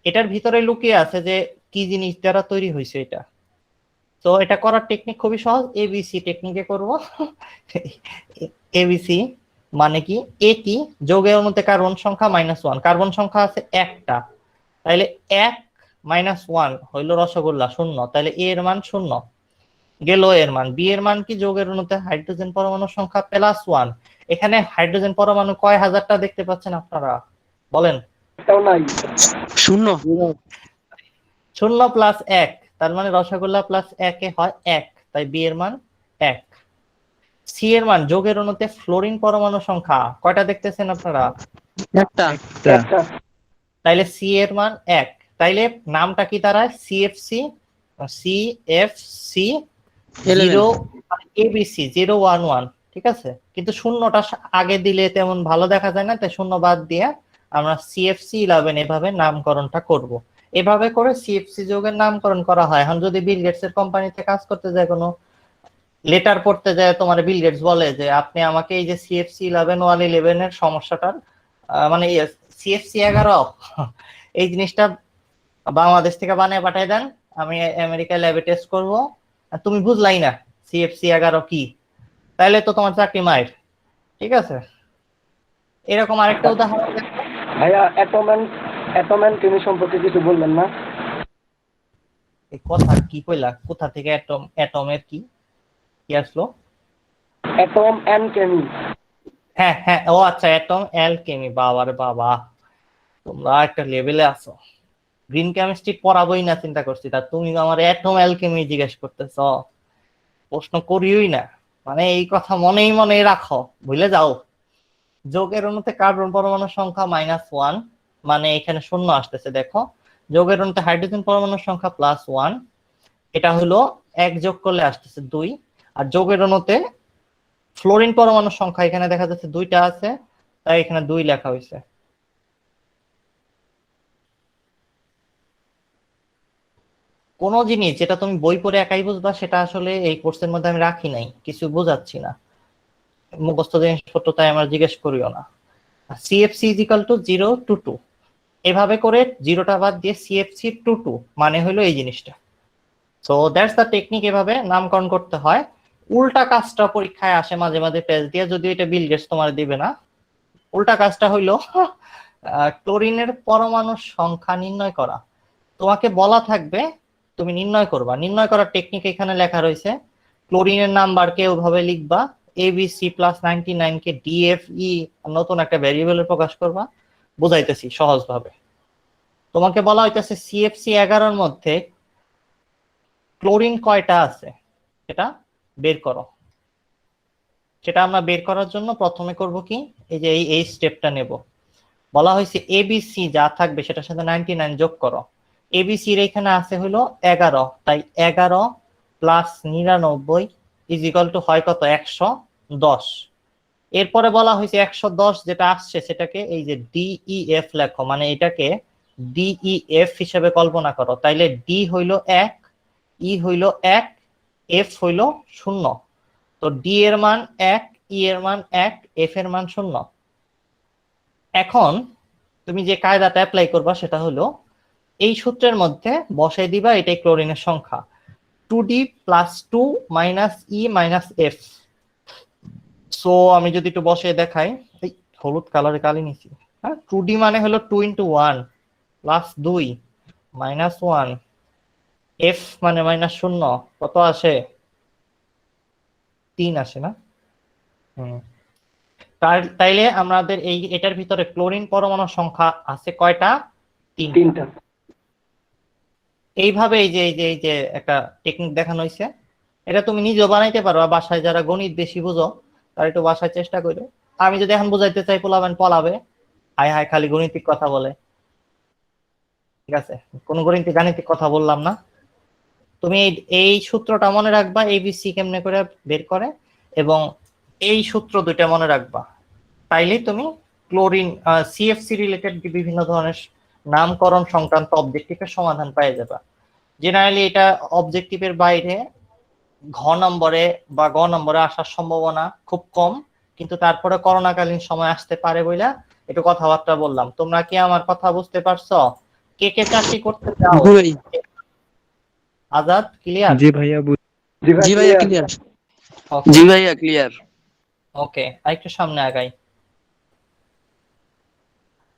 এটার ভিতরে লুকিয়ে আছে যে কি জিনিস দ্বারা তৈরি হয়েছে এটা। তো এটা করার টেকনিক খুবই সহজ, এবিসি টেকনিকে করব। এবিসি মানে কি? এ কি? যৌগের অণুতে কার্বন সংখ্যা -1, কার্বন সংখ্যা আছে একটা, তাইলে 1 -1 হইলো রসগোল্লা 0, তাহলে এ এর মান 0 গেল। এর মান বি এর মান কি? যোগের অণুতে হাইড্রোজেন পরমাণুর সংখ্যা +1। এখানে হাইড্রোজেন পরমাণু কয় হাজারটা দেখতে পাচ্ছেন আপনারা বলেন? একটাও নাই। 0 0 + 1, তার মানে রসগোল্লা +1 এ হয় 1, তাই বি এর মান 1। সি এর মান যোগের অণুতে ফ্লোরিন পরমাণু সংখ্যা কয়টা দেখতেছেন আপনারা? একটা একটা। তাইলে সি এর মান 1, তাইলে নামটা কি দাঁড়ায়? সিএফসি, সিএফসি 0 এবিসি 011, ঠিক আছে। কিন্তু শূন্যটা আগে দিলে তেমন ভালো দেখা যায় না, তাই শূন্য বাদ দিয়ে আমরা সিএফসি 11 এভাবে নামকরণটা করব। এভাবে করে সিএফসি যোগের নামকরণ করা হয়। এখন যদি বিল গেটস এর কোম্পানিতে কাজ করতে যায়, কোনো লেটার পড়তে যায়, তোমার বিল গেটস বলে যে আপনি আমাকে এই যে সিএফসি 11 এর সমস্যাটার মানে সিএফসি 11 এই জিনিসটা বাংলাদেশ থেকে বানিয়ে পাঠিয়ে দেন, আমি আমেরিকা ল্যাবে টেস্ট করব, আর তুমি বুঝলাই না সিএফসি 11 কি, তাহলে তো তোমার চাকরি মায়ের, ঠিক আছে। এরকম আরেকটা উদাহরণ দেখো। ভাইয়া অ্যাটম এন্ড কেমি সম্পর্কে কিছু বললেন না? এই কথা কি কইলা? কোথা থেকে অ্যাটমের কি কি আসলো? অ্যাটম এন্ড কেমি। হ্যাঁ হ্যাঁ, ও আচ্ছা, অ্যাটম অ্যালকেমি। বাবারে বাবা, তোমরা একটা লেভেলে আছো। গ্রিন কেমিস্ট্রি পড়াবোই না চিন্তা করছি, তা তুমি আমার অ্যাটম অ্যালকেমি জিজ্ঞেস করতেছ? প্রশ্ন করিওই না, মানে এই কথা মনেই মনেই রাখো, ভুলে যাও। যোগের অণুতে কার্বন পরমাণুর সংখ্যা -1, মানে এখানে 0 আসতেছে। দেখো, যোগের অণুতে হাইড্রোজেন পরমাণুর সংখ্যা +1, এটা হলো 1 যোগ করলে আসতেছে 2। আর যোগের অণুতে ফ্লোরিন পরমাণুর সংখ্যা এখানে দেখা যাচ্ছে 2টা আছে, তাই এখানে 2 লেখা হয়েছে। কোন জিনিস যেটা তুমি বই পড়ে একাই বুঝবা, সেটা আসলে এই কোর্সের মধ্যে আমি রাখি নাই, কিছু বোঝাচ্ছি না, মুখস্থ জিনিসপত্র তাই আমার জিজ্ঞেস করিও না। সিএফসি = 0 to 2, এভাবে করে 0টা বাদ দিয়ে সিএফসি 2 মানে হলো এই জিনিসটা। সো দ্যাটস দ্য টেকনিক, এভাবে নামকরণ করতে হয়। উল্টা কাজটা পরীক্ষায় আসে মাঝে মাঝে পেজ দিয়ে, যদিও এটা বিল গেটস তোমার দিবে না। উল্টা কাজটা হইলো ক্লোরিনের পরমাণুর সংখ্যা নির্ণয় করা। তোমাকে বলা থাকবে, তুমি নির্ণয় করবা। নির্ণয় করার টেকনিক এখানে লেখা রয়েছে। ক্লোরিনের নাম্বারকে ওভাবে লিখবা, ABC + 99 কে DFE নতুন একটা ভ্যারিয়েবলে প্রকাশ করবা। বুঝাইতেছি সহজ ভাবে। তোমাকে বলা হইতেছে CFC 11 এর মধ্যে ক্লোরিন কয়টা আছে সেটা বের করো। সেটা আমরা বের করার জন্য প্রথমে করব কি, এই যে এই স্টেপটা নেব। বলা হয়েছে ABC যা থাকবে সেটার সাথে 99 যোগ করো। ABC এর এখানে আছে হলো 11, তাই 11 + 99 = হয় কত? 110। এরপরে বলা হয়েছে 110 যেটা আসছে সেটাকে এই যে DEF লেখো, মানে এটাকে DEF হিসেবে কল্পনা করো। তাইলে D হইল 1, E হইল 1, F হইল 0। তো D এর মান 1, E এর মান 1, F এর মান 0। এখন তুমি যে কায়দাটা অ্যাপ্লাই করবা সেটা হলো এই সূত্রের মধ্যে বসাই দিবা এটাই ক্লোরিনের সংখ্যা, 2D + 2 - E - F। সো আমি যদি একটু বসে দেখাই, এই হলুদ কালারে কালি নিছি, হ্যাঁ। 2D মানে হলো 2 × 1 + 2 - 1, F মানে -0, কত আসে? 3 আসে না? তাইলে আমাদের এটার ভিতরে ক্লোরিন পরমাণুর সংখ্যা আছে কয়টা? 3টা। এইভাবে এই যে একটা টেকনিক দেখানো হয়েছে, এটা তুমি নিজেও বানাইতে পারো। বাসায় যারা গণিত বেশি বুঝো তারা একটু বাসায় চেষ্টা করো। আমি যদি এখন বুঝাইতে চাই, পলাবে, হায় হায় খালি গণিতিক কথা বলে, ঠিক আছে, কোন গাণিতিক কথা বললাম না। তুমি এই সূত্রটা মনে রাখবা, ABC কেমনে করে বের করে, এবং এই সূত্র দুইটা মনে রাখবা। তাইলেই তুমি ক্লোরিন CFC রিলেটেড বিভিন্ন ধরনের নামকরণ সংক্রান্ত অবজেক্টিভের সমাধান পেয়ে যাবা। জেনারেলি এটা অবজেক্টিভের বাইরে ঘ নম্বরে আসার সম্ভাবনা খুব কম, কিন্তু তারপরে করোনাকালীন সময় আসতে পারে বইলা একটু কথাবার্তা বললাম। তোমরা কি আমার কথা বুঝতে পারছো? কে কে চাকরি করতে চাও? আজাদ, ক্লিয়ার? জি ভাইয়া জি ভাইয়া ক্লিয়ার। জি ভাইয়া ক্লিয়ার। ওকে, আরেকটু সামনে আগাই।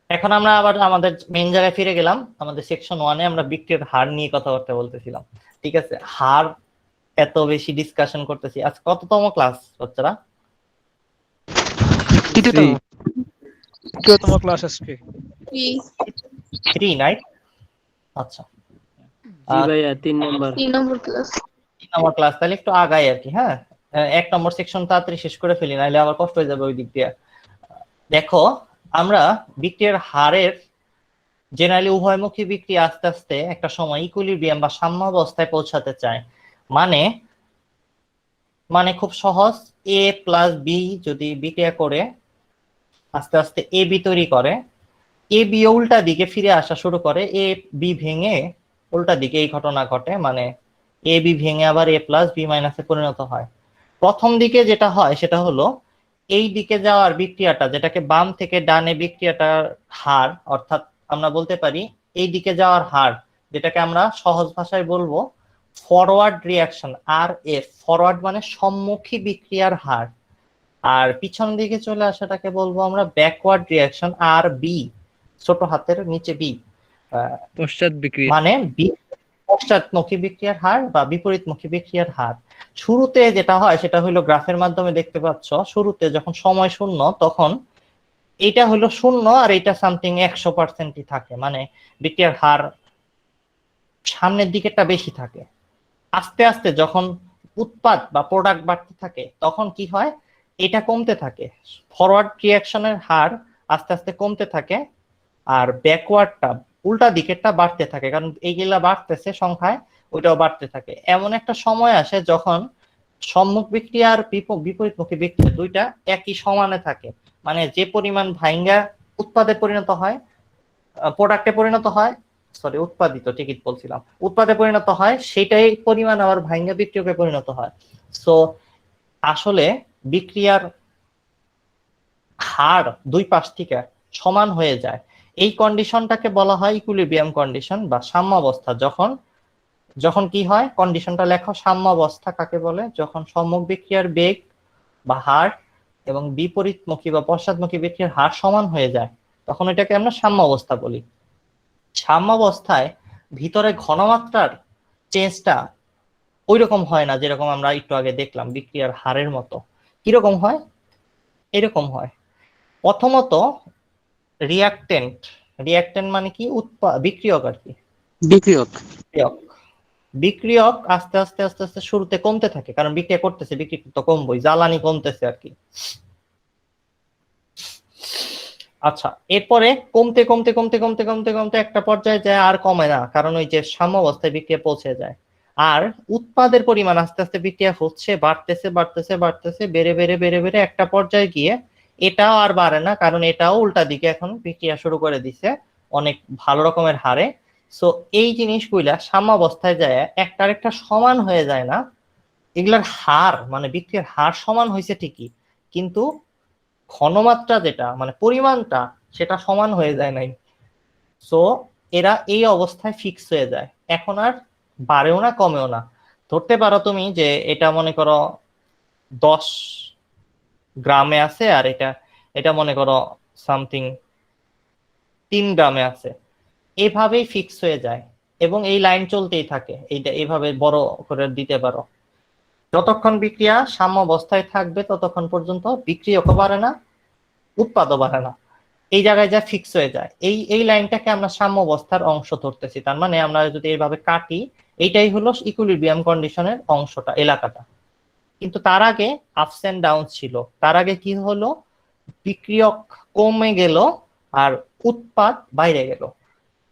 এখন আমরা আবার আমাদের মেইন জায়গায় ফিরে গেলাম। আমাদের সেকশন 1-এ আমরা বিক্রিয়ার হার নিয়ে কথাবার্তা বলতেছিলাম। ঠিক আছে, হার এত বেশি ডিসকাশন করতেছি। আজ কততম ক্লাস বাচ্চারা? তৃতীয়তম। তৃতীয়তম ক্লাস আজকে। 3, রাইট? আচ্ছা, জি ভাইয়া 3 নাম্বার। 3 নম্বর ক্লাস। 3 নম্বর ক্লাস, তাহলে একটু আগাই আর কি। হ্যাঁ, 1 নম্বর সেকশন তাড়াতাড়ি শেষ করে ফেলি, নাহলে আবার কষ্ট হয়ে যাবে ওই দিক দিয়ে। দেখো, আমরা বিক্রিয়ার হারের জেনারেলি উভয়মুখী বিক্রিয়া আস্তে আস্তে একটা সময় ইকুইলিব্রিয়াম বা সাম্যাবস্থায় পৌঁছাতে চায়। মানে মানে খুব সহজ, এ প্লাস বি যদি বিক্রিয়া করে আস্তে আস্তে এ বি তৈরি করে, এ বি উল্টা দিকে ফিরে আসা শুরু করে, এ বি ভেঙে উল্টা দিকে এই ঘটনা ঘটে। মানে এ বি ভেঙে আবার এ প্লাস বি মাইনাসে পরিণত হয়। প্রথম দিকে যেটা হয় সেটা হলো এই দিকে যাওয়ার বিক্রিয়াটা, যেটাকে বাম থেকে ডানে বিক্রিয়াটার হার, অর্থাৎ আমরা বলতে পারি এই দিকে যাওয়ার হার, যেটাকে আমরা সহজ ভাষায় বলবো ফরওয়ার্ড রিয়াকশন, আর এফ। ফরওয়ার্ড মানে সম্মুখী বিক্রিয়ার হার, আর পিছন দিকে চলে আসাটাকে বলবো আমরা ব্যাকওয়ার্ড রিয়াকশন, আর বি, ছোট হাতের নিচে বি, পশ্চাৎ বিক্রিয়া। মানে পশ্চাৎমুখী বিক্রিয়ার হার বা বিপরীতমুখী বিক্রিয়ার হার। শুরুতে যেটা হয় সেটা হলো গ্রাফের মাধ্যমে দেখতে পাচ্ছ, শুরুতে যখন সময় শূন্য তখন এইটা হলো শূন্য আর এইটা সামথিং 100%ই থাকে, মানে বিক্রিয়ার হার সামনের দিকেরটা বেশি থাকে। আস্তে আস্তে যখন উৎপাদ বা প্রোডাক্ট বাড়তে থাকে তখন কি হয়, এটা কমতে থাকে। ফরওয়ার্ড রিয়াকশনের হার আস্তে আস্তে কমতে থাকে, আর ব্যাকওয়ার্ডটা উল্টা দিকেরটা বাড়তে থাকে, কারণ এইগুলা বাড়তেছে সংখ্যায়, ওইটাও বাড়তে থাকে। এমন একটা সময় আসে যখন সম্মুখ বিক্রিয়া আর বিপরীতমুখী বিক্রিয়া দুইটা একই সমানে থাকে। মানে যে পরিমাণ ভাইঙ্গা উৎপাদে পরিণত হয়, প্রোডাক্টে পরিণত হয়, সরি উৎপাদিত ঠিকই বলছিলাম, উৎপাদে পরিণত হয়, সেটাই পরিমাণ আবার ভাইঙ্গা বিক্রিয়কে পরিণত হয়। সো আসলে বিক্রিয়ার হার দুই পাশ থেকে সমান হয়ে যায়। এই কন্ডিশনটাকে বলা হয় ইকুইলিব্রিয়াম কন্ডিশন বা সাম্যাবস্থা। যখন যখন কি হয়, কন্ডিশনটা লেখো, সাম্যাবস্থা কাকে বলে? যখন সম্মুখ বিক্রিয়ার বেগ বা হার এবং বিপরীতমুখী বা পশ্চাৎমুখী বিক্রিয়ার হার সমান হয়ে যায়, তখন এটাকে আমরা সাম্যাবস্থা বলি। সাম্যাবস্থায় ভিতরে ঘনমাত্রার চেঞ্জটা ওই রকম হয় না যেরকম আমরা একটু আগে দেখলাম বিক্রিয়ার হারের মতো। কিরকম হয়? এরকম হয়। প্রথমত রিয়াক্টেন্ট, রিয়াক্টেন্ট মানে কি? বিক্রিয়ক আর কি, বিক্রিয়ক। বিক্রিয়ক। বিক্রিয়ক আস্তে আস্তে আস্তে আস্তে শুরুতে কমতে থাকে, কারণ বিক্রিয়া করতেছে, বিক্রিয়া তো কমবই, জ্বালানি কমতেছে আর কি। আচ্ছা, এরপরে কমতে কমতে কমতে কমতে কমতে কমতে একটা পর্যায়ে যায় আর কমে না, কারণ ওই যে সাম্যাবস্থায় বিক্রিয়া পৌঁছে যায়। আর উৎপাদের পরিমাণ আস্তে আস্তে বিক্রিয়া হচ্ছে, বাড়তেছে বাড়তেছে বাড়তেছে, বেড়ে বেড়ে বেড়ে বেড়ে একটা পর্যায়ে গিয়ে এটাও আর বাড়ে না, কারণ এটাও উল্টা দিকে এখন বিক্রিয়া শুরু করে দিছে অনেক ভালো রকমের হারে। সো এই জিনিসগুলা সাম্যাবস্থায় যায় একটা আরেকটা সমান হয়ে যায় না। এগুলার হার মানে বিক্রিয়ার হার সমান হয়েছে ঠিকই, কিন্তু ঘনমাত্রা যেটা মানে পরিমাণটা সেটা সমান হয়ে যায় নাই। সো এরা এই অবস্থায় ফিক্স হয়ে যায়, এখন আর বাড়েও না কমেও না। ধরতে পারো তুমি যে এটা মনে করো 10 গ্রামে আছে, আর এটা এটা মনে করো সামথিং 3 গ্রামে আছে, এভাবেই ফিক্স হয়ে যায় এবং এই লাইন চলতেই থাকে। এইটা এইভাবে বড় করে দিতে পারো। যতক্ষণ বিক্রিয়া সাম্যাবস্থায় থাকবে ততক্ষণ পর্যন্ত বিক্রিয়কও বাড়ে না, উৎপাদও বাড়ে না, এই জায়গায় যা ফিক্স হয়ে যায়। এই লাইনটাকে আমরা সাম্যাবস্থার অংশ ধরতেছি। তার মানে আমরা যদি এইভাবে কাটি, এইটাই হলো ইকুইলিব্রিয়াম কন্ডিশনের অংশটা, এলাকাটা। কিন্তু তার আগে আপস এন্ড ডাউন ছিল। তার আগে কি হলো, বিক্রিয়ক কমে গেল আর উৎপাদ বাইরে গেল,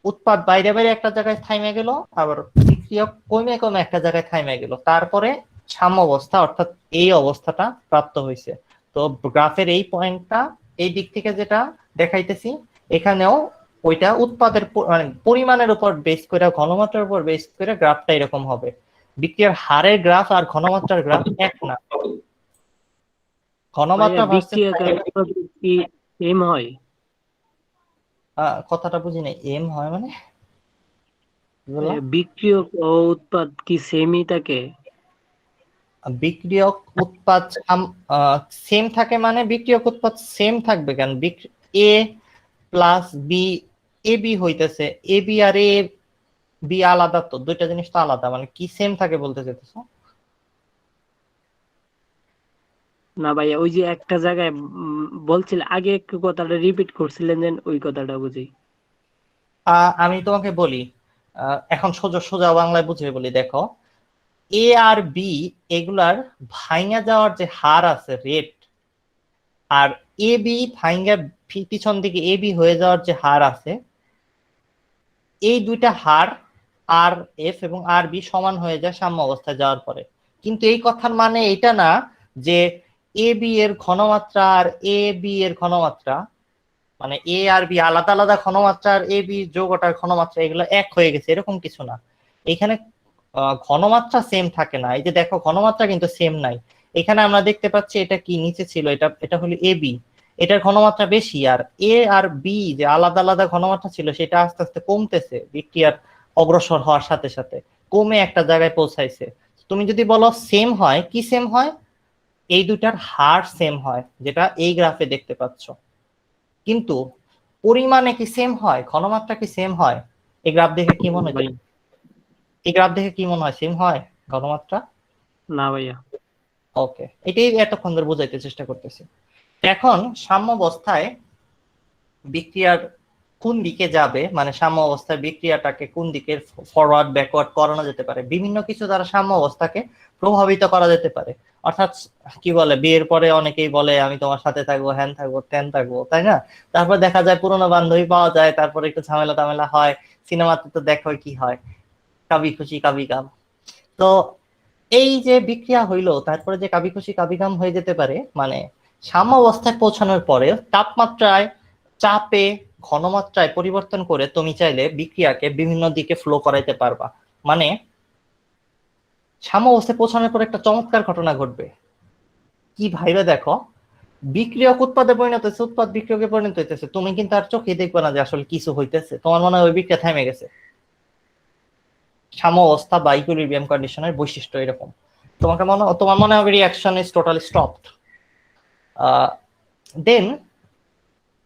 উৎপাদ বাইরে বাইরে একটা জায়গায় থাইমে গেল, আবার বিক্রিয়ক কমে কমে একটা জায়গায় থাইমে গেল, তারপরে সাম্যাবস্থা অর্থাৎ এই অবস্থাটা প্রাপ্ত হয়েছে। তো গ্রাফের এই পয়েন্টটা এই দিক থেকে যেটা দেখাইতেছি, এখানেও ওইটা উৎপাদের মানে পরিমাণের উপর বেস করে, ঘনমাত্রার উপর বেস করে গ্রাফটা এরকম হবে। বিক্রিয়ার হারের গ্রাফ আর ঘনমাত্রার গ্রাফ এক না। ঘনমাত্রা বিক্রিয়া কি এম হয়? কথাটা বুঝি নাই, এম হয় মানে বিক্রিয়ক ও উৎপাদ কি সেমই থাকে? বিক্রিয়ক উৎপাদ সেম থাকে, মানে বিক্রিয়ক উৎপাদ সেম থাকবে কেন? এ প্লাস বি এ বি হইতেছে, A B R A B আলাদা, তো দুইটা জিনিস তো আলাদা, মানে কি সেম থাকে বলতে চাইতেছো? না ভাইয়া, ওই যে একটা জায়গায় বলছিল আগে একটু কথাটা রিপিট করছিলেন, যেন ওই কথাটা বুঝি। আমি তোমাকে বলি, এখন সোজা সোজা বাংলায় বুঝিয়ে বলি, দেখো এ আর বি এগুলার ভাঙা যাওয়ার যে হার আছে রেট, আর এ বি ভাঙা পিছন দিকে এ বি হয়ে যাওয়ার যে হার আছে, এই দুইটা হার আর এফ এবং আর বি সমান হয়ে যায় সাম্য অবস্থায় যাওয়ার পরে। কিন্তু এই কথার মানে এটা না যে এ বি এর ঘনমাত্রা আর এ বি এর ঘনমাত্রা, মানে এ আর বি আলাদা আলাদা ঘনমাত্রা আর এ বি যোগটার ঘনমাত্রা এগুলো এক হয়ে গেছে, এরকম কিছু না। এখানে ঘনমাত্রা সেম থাকে না। এই যে দেখো ঘনমাত্রা কিন্তু সেম নাই। এখানে আমরা দেখতে পাচ্ছি এটা কি নিচে ছিল, এটা হলো এ বি, এটার ঘনমাত্রা বেশি, আর এ আর বি যে আলাদা আলাদা ঘনমাত্রা ছিল সেটা আস্তে আস্তে কমতেছে বিক্রিয়ার অগ্রসর হওয়ার সাথে সাথে, কমে একটা জায়গায় পৌঁছাইছে। তুমি যদি বলো সেম হয়, কি সেম হয়? এই দুটার হার সেম হয়, যেটা এই গ্রাফে দেখতে পাচ্ছ। কিন্তু পরিমাণে কি সেম হয়, ঘনমাত্রা কি সেম হয়? এই গ্রাফ দেখে কি মনে হয়? এই গ্রাফ দেখে কি মনে হয় সেম হয় ঘনমাত্রা? না ভাইয়া। ওকে, এটাই এতক্ষণ ধরে বোঝাইতে চেষ্টা করতেছি। এখন সাম্য অবস্থায় বিক্রিয়ার কোন দিকে যাবে, মানে সাম্য অবস্থায় বিক্রিয়াটাকে কোন দিকে ফরওয়ার্ড ব্যাকওয়ার্ড করানো যেতে পারে, বিভিন্ন কিছু দ্বারা সাম্য অবস্থাকে প্রভাবিত করা যেতে পারে। অর্থাৎ কি বলে, বিয়ের পরে অনেকেই বলে আমি তোমার সাথে থাকবো, হ্যান থাকবো, ত্যান থাকবো, তাই না? তারপর দেখা যায় পুরোনো বান্ধবী পাওয়া যায়, তারপরে একটু ঝামেলা টামেলা হয়, সিনেমাতে তো দেখো কি হয়, কাবি খুশি কাবি গাম। তো এই যে বিক্রিয়া হইলো, তারপরে যে কাবি খুশি কাবি গাম হয়ে যেতে পারে, মানে সাম্য অবস্থায় পৌঁছানোর পরে তাপমাত্রায়, চাপে, ঘনমাত্রায় পরিবর্তন করে তুমি চাইলে বিক্রিয়াকে বিভিন্ন দিকে ফ্লো করাইতে পারবা। মানে সাম্য অবস্থায় পৌঁছানোর পর একটা চমৎকার ঘটনা ঘটবে। কি ভাইবে দেখো, বিক্রিয়ক উৎপাদে পরিণত হয়েছে, উৎপাদ বিক্রিয়কে পরিণত হইতেছে, তুমি কিন্তু আর চোখে দেখবে না যে আসলে কিছু হইতেছে, তোমার মনে হয় ওই বিক্রিয়া থেমে গেছে। সাম্য অবস্থা বা ইকুইলিব্রিয়াম কন্ডিশনের বৈশিষ্ট্য এরকম। তোমার মনে হবে রিঅ্যাকশন ইজ টোটালি স্টপড। দেন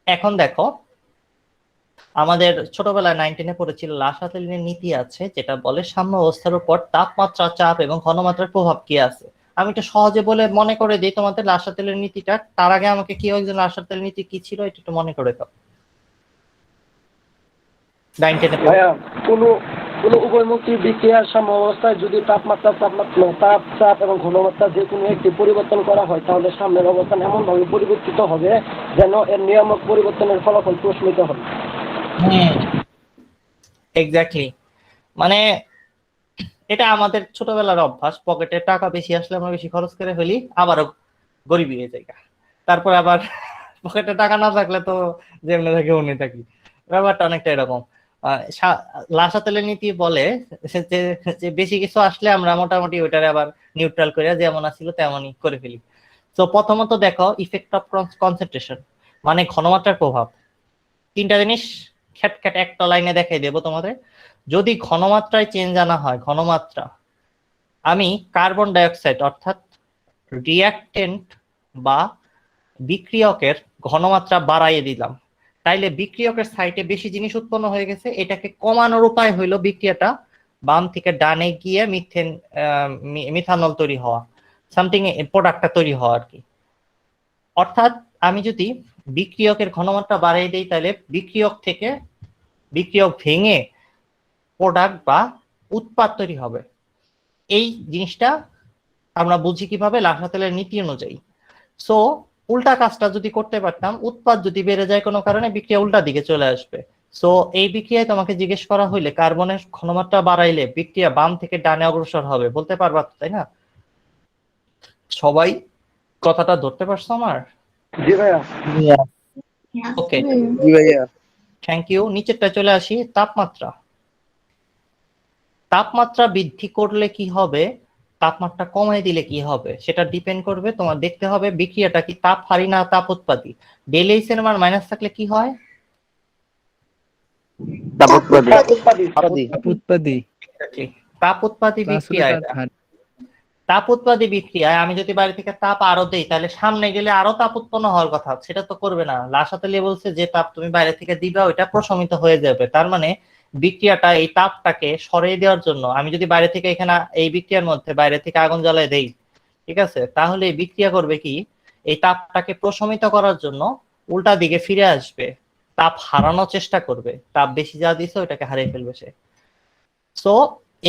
এখন দেখো, আমাদের ছোটবেলায় 9-10 পড়েছিল লাসাতেলিনের নীতি আছে, যেটা বলে সাম্য অবস্থার উপর তাপমাত্রা, চাপ এবং ঘনমাত্রার প্রভাব কি আছে। আমি একটু সহজে বলে মনে করে দিই তোমাদের লাসাতেলের নীতিটা। তার আগে আমাকে কেউ একজন লাসাতেলের নীতি কি ছিল এটা একটু মনে করে দাও। 9-10 ভাইয়া, কোনো উভয়মুখী বিক্রিয়ার সাম্য অবস্থায় যদি তাপ, চাপ এবং ঘনমাত্রা যে কোনো একটি পরিবর্তন করা হয়, তাহলে সামনের অবস্থান এমন ভাবে পরিবর্তিত হবে যেন এর নিয়ামক পরিবর্তনের ফলাফল প্রশমিত হবে। এক্স্যাক্টলি, মানে এটা আমাদের ছোটবেলার অভ্যাস। পকেটে টাকা বেশি আসলে আমরা বেশি খরচ করে ফেলি, আবারও গরিবী হয়ে যাই। তারপর আবার পকেটে টাকা না থাকলে তো যেমনি থাকে অমনি থাকি, ব্যাপারটা অনেকটা এরকম। লাসাতেলের নীতি বলে যে বেশি কিছু আসলে আমরা মোটামুটি ওইটারে আবার নিউট্রাল করে যেমন আসছিল তেমনই করে ফেলি। তো প্রথমত দেখো ইফেক্ট অফ কনসেন্ট্রেশন, মানে ঘনমাত্রার প্রভাব। তিনটা জিনিস খ্যাট একটা লাইনে দেখাই দেবো তোমাদের। যদি ঘনমাত্রায় চেঞ্জ আনা হয়, ঘনমাত্রা, আমি কার্বন ডাইঅক্সাইড অর্থাৎ রিঅ্যাক্টেন্ট বা বিক্রিয়কের ঘনমাত্রা বাড়াইয়ে দিলাম, তাইলে বিক্রিয়কের সাইটে বেশি জিনিস উৎপন্ন হয়ে গেছে। এটাকে কমানোর উপায় হইলো বিক্রিয়াটা বাম থেকে ডানে গিয়ে মিথানল তৈরি হওয়া, সামথিং প্রোডাক্টটা তৈরি হওয়া আর কি। অর্থাৎ আমি যদি বিক্রিয়কের ঘনমাত্রা বাড়িয়ে দিই, তাহলে বিক্রিয়ক ভেঙে প্রোডাক্ট বা উৎপাদ তৈরি হবে। এই জিনিসটা আমরা বুঝি কিভাবে, লাসাতেলের নীতি অনুযায়ী। সো উল্টা কাজটা যদি করতে পারতাম, উৎপাদ যদি বেড়ে যায় কোনো কারণে, বিক্রিয়া উল্টা দিকে চলে আসবে। সো এই বিক্রিয়ায় তোমাকে জিজ্ঞেস করা হইলে কার্বনের ঘনমাত্রা বাড়াইলে বিক্রিয়া বাম থেকে ডানে অগ্রসর হবে, বলতে পারবা তাই না? সবাই কথাটা ধরতে পারছো আমার? জি ভাইয়া। ওকে, জি ভাইয়া। Thank you. নিচেরটা চলে আসি, তাপমাত্রা। তাপমাত্রা বৃদ্ধি করলে কি হবে, তাপমাত্রা কমাই দিলে কি হবে, সেটা ডিপেন্ড করবে। তোমার দেখতে হবে বিক্রিয়াটা কি তাপ হারি না তাপ উৎপাদী। ΔH এর মান মাইনাস থাকলে কি হয়? তাপ উৎপাদী। উৎপাদী। উৎপাদী। তাপ উৎপাদী বিক্রিয়া। তাপ উৎপাদী বিক্রিয়ায় আমি যদি বাইরে থেকে তাপ আরো দেই তাহলে সামনে গেলে আরো তাপ উৎপন্ন হওয়ার কথা, সেটা তো করবে না। লাসাতেলি বলছে যে তাপ তুমি বাইরে থেকে দিবা ওইটা প্রশমিত হয়ে যাবে। তার মানে বিক্রিয়াটা এই তাপটাকে সরিয়ে দেওয়ার জন্য আমি যদি বাইরে থেকে এখানে এই বিক্রিয়ার মধ্যে বাইরে থেকে আগুন জ্বালায় দেই, ঠিক আছে, তাহলে এই বিক্রিয়া করবে কি, এই তাপটাকে প্রশমিত করার জন্য উল্টা দিকে ফিরে আসবে, তাপ হারানোর চেষ্টা করবে, তাপ বেশি যা দিছে ওইটাকে হারিয়ে ফেলবে সে। সো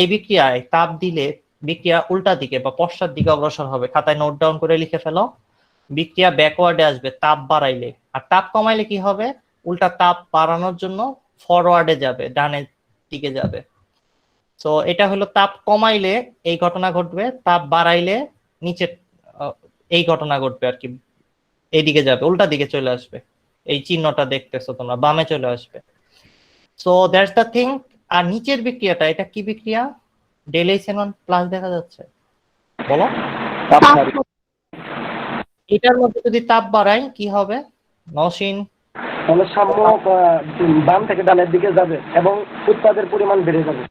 এই বিক্রিয়ায় তাপ দিলে বিক্রিয়া উল্টা দিকে বা পশ্চাৎ দিকে অগ্রসর হবে। খাতায় নোট ডাউন করে লিখে ফেলো। বিক্রিয়া ব্যাকওয়ার্ডে আসবে তাপ বাড়াইলে, আর তাপ কমাইলে কি হবে, উল্টা তাপ বাড়ানোর জন্য ফরওয়ার্ডে যাবে, ডানের দিকে যাবে। তো এটা হলো তাপ কমাইলে এই ঘটনা ঘটবে, তাপ বাড়াইলে নিচে এই ঘটনা ঘটবে আর কি, এইদিকে যাবে, উল্টা দিকে চলে আসবে। এই চিহ্নটা দেখতেছো তোমরা, বামে চলে আসবে। So that's the thing. আর নিচের বিক্রিয়াটা, এটা কি বিক্রিয়া, ডেলএইচএন1 প্লাস দেখা যাচ্ছে, বলো। এটার মধ্যে যদি তাপ বাড়াই কি হবে নওশিন? তাহলে সাম্য বাম থেকে ডানের দিকে যাবে এবং উৎপাদের পরিমাণ বেড়ে যাবে।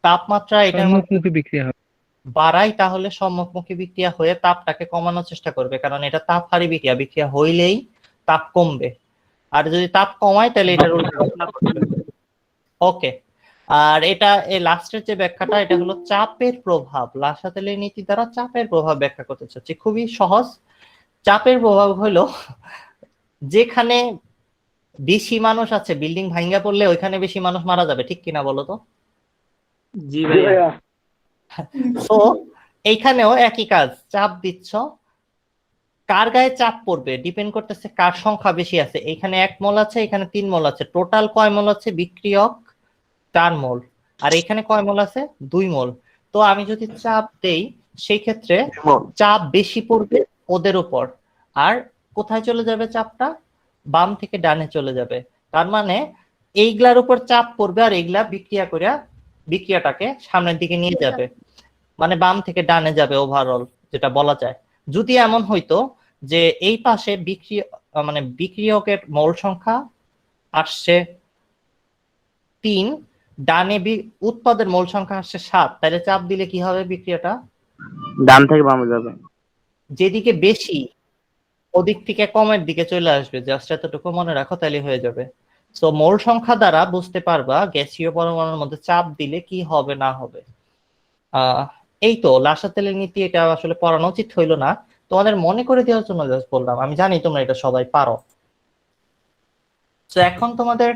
তাপমাত্রা এটার মধ্যে সম্মুখমুখী বিক্রিয়া হবে। বাড়াই তাহলে সম্মুখমুখী বিক্রিয়া হয়ে তাপটাকে কমানোর চেষ্টা করবে, কারণ এটা তাপহারী বিক্রিয়া, বিক্রিয়া হইলেই তাপ কমবে। আর যদি তাপ কমায় তাহলে এটার উল্টো ঘটবে। ওকে, আর এটা এই লাস্টের যে ব্যাখ্যাটা, এটা হলো চাপের প্রভাব। লাসাতেলির নীতি দ্বারা চাপের প্রভাব ব্যাখ্যা করতে চাচ্ছি, খুবই সহজ। চাপের প্রভাব হলো যেখানে বেশি মানুষ আছে, বিল্ডিং ভাঙ্গা পড়লে ওইখানে বেশি মানুষ মারা যাবে, ঠিক কিনা বলো তো? জি ভাইয়া। তো এইখানেও একই কাজ, চাপ দিচ্ছ, কার গায়ে চাপ পড়বে ডিপেন্ড করতেছে কার সংখ্যা বেশি আছে। এখানে 1 মোল আছে, এখানে 3 মোল আছে, টোটাল কয় মোল আছে, বিক্রিয়ক 4 মোল, আর এখানে কয় মোল আছে, 2 মোল। তো আমি যদি চাপ দেই সেই ক্ষেত্রে চাপ বেশি পড়বে ওদের উপর, আর কোথায় চলে যাবে চাপটা, বাম থেকে ডানে চলে যাবে। তার মানে এইগুলার উপর চাপ পড়বে আর এইগুলা বিক্রিয়া করে বিক্রিয়াটাকে সামনের দিকে নিয়ে যাবে, মানে বাম থেকে ডানে যাবে ওভারঅল, যেটা বলা যায়। যদি এমন হইতো যে এই পাশে বিক্রিয়া মানে বিক্রিয়কের মোল সংখ্যা আসছে 3, ডানে উৎপাদের মোল সংখ্যা আসছে 7, তাহলে চাপ দিলে কি হবে, বিক্রিয়াটা ডান থেকে বামে যাবে, যেদিকে বেশি ওদিক থেকে কমের দিকে চলে আসবে। জাস্ট এতটুকু মনে রাখো, তাহলে হয়ে যাবে। সো মোল সংখ্যা দ্বারা বুঝতে পারবা গ্যাসীয় পরমাণুর মধ্যে চাপ দিলে কি হবে না হবে। এই তো লাসাতেলের নীতি, এটা আসলে পড়ানো উচিত হইলো না, তোমাদের মনে করে দেওয়ার জন্য জাস্ট বললাম। আমি জানি তোমরা এটা সবাই পারো। তো এখন তোমাদের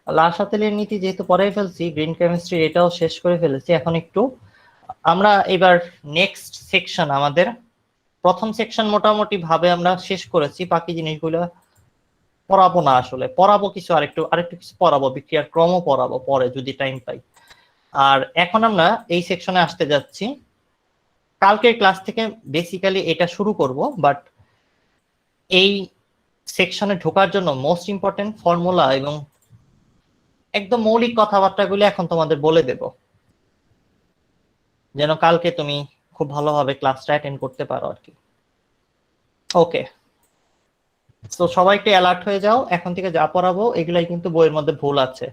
লাসাতেলের নীতি যেহেতু পড়াই ফেলছি, গ্রিন কেমিস্ট্রি এটাও শেষ করে ফেলেছি, এখন একটু আমরা এবার নেক্সট সেকশন, আমাদের প্রথম সেকশন মোটামুটি ভাবে আমরা শেষ করেছি। বাকি জিনিসগুলো পড়াবো না, আসলে পড়াবো কিছু, আরেকটু কিছু পড়াবো, বিক্রিয়ার ক্রমও পড়াবো পরে যদি টাইম পাই। আর এখন আমরা এই সেকশনে আসতে যাচ্ছি। কালকের ক্লাস থেকে বেসিক্যালি এটা শুরু করব, বাট এই সেকশনে ঢোকার জন্য মোস্ট ইম্পর্টেন্ট ফর্মুলা এবং একদম মৌলিক কথাবার্তাগুলো এখন তোমাদের বলে দেব, যেন কালকে তুমি খুব ভালোভাবে ক্লাসটা অ্যাটেন্ড করতে পারো আর কি। ওকে, তো সবাই একটু অ্যালার্ট হয়ে যাও, এখন থেকে যা পড়াবো এগুলাই কিন্তু বইয়ের মধ্যে ভুল আছে।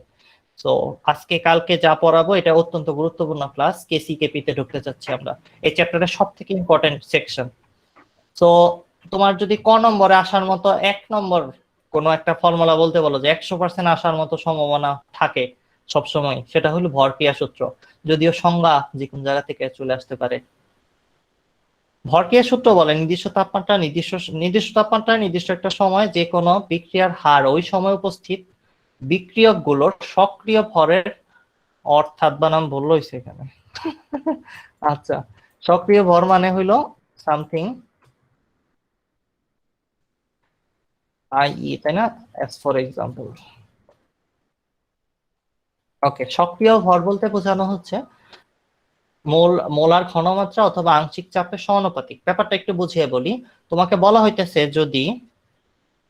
তো আজকে কালকে যা পড়াবো এটা অত্যন্ত গুরুত্বপূর্ণ ক্লাস। কেসি কেপিতে ঢুকতে চাচ্ছি আমরা, এই চ্যাপ্টারের সব থেকে ইম্পর্টেন্ট সেকশন। তো তোমার যদি ক নম্বরে আসার মতো 1 নম্বর কোনো একটা ফর্মুলা বলতে বলো যে 100% আসার মতো সম্ভাবনা থাকে সবসময়, সেটা হলো ভরক্রিয়া সূত্র। যদিও সংজ্ঞা যে কোন জায়গা থেকে চলে আসতে পারে। ভরক্রিয়া সূত্র বলে নির্দিষ্ট তাপমাত্রা, নির্দিষ্ট তাপমাত্রা নির্দিষ্ট একটা সময় যে কোনো বিক্রিয়ার হার ওই সময় উপস্থিত বিক্রিয়কগুলোর সক্রিয় ভরের, অর্থাৎ বানাম ভুল হইছে এখানে আচ্ছা, সক্রিয় ভর মানে হইলো সামথিং আই, তাই না, এস ফর এক্সাম্পল। ওকে, সক্রিয় ভর বলতে বোঝানো হচ্ছে মোলার ঘনমাত্রা অথবা আংশিক চাপের সমানুপাতিক। ব্যাপারটা একটু বুঝিয়ে বলি, তোমাকে বলা হইতেছে যদি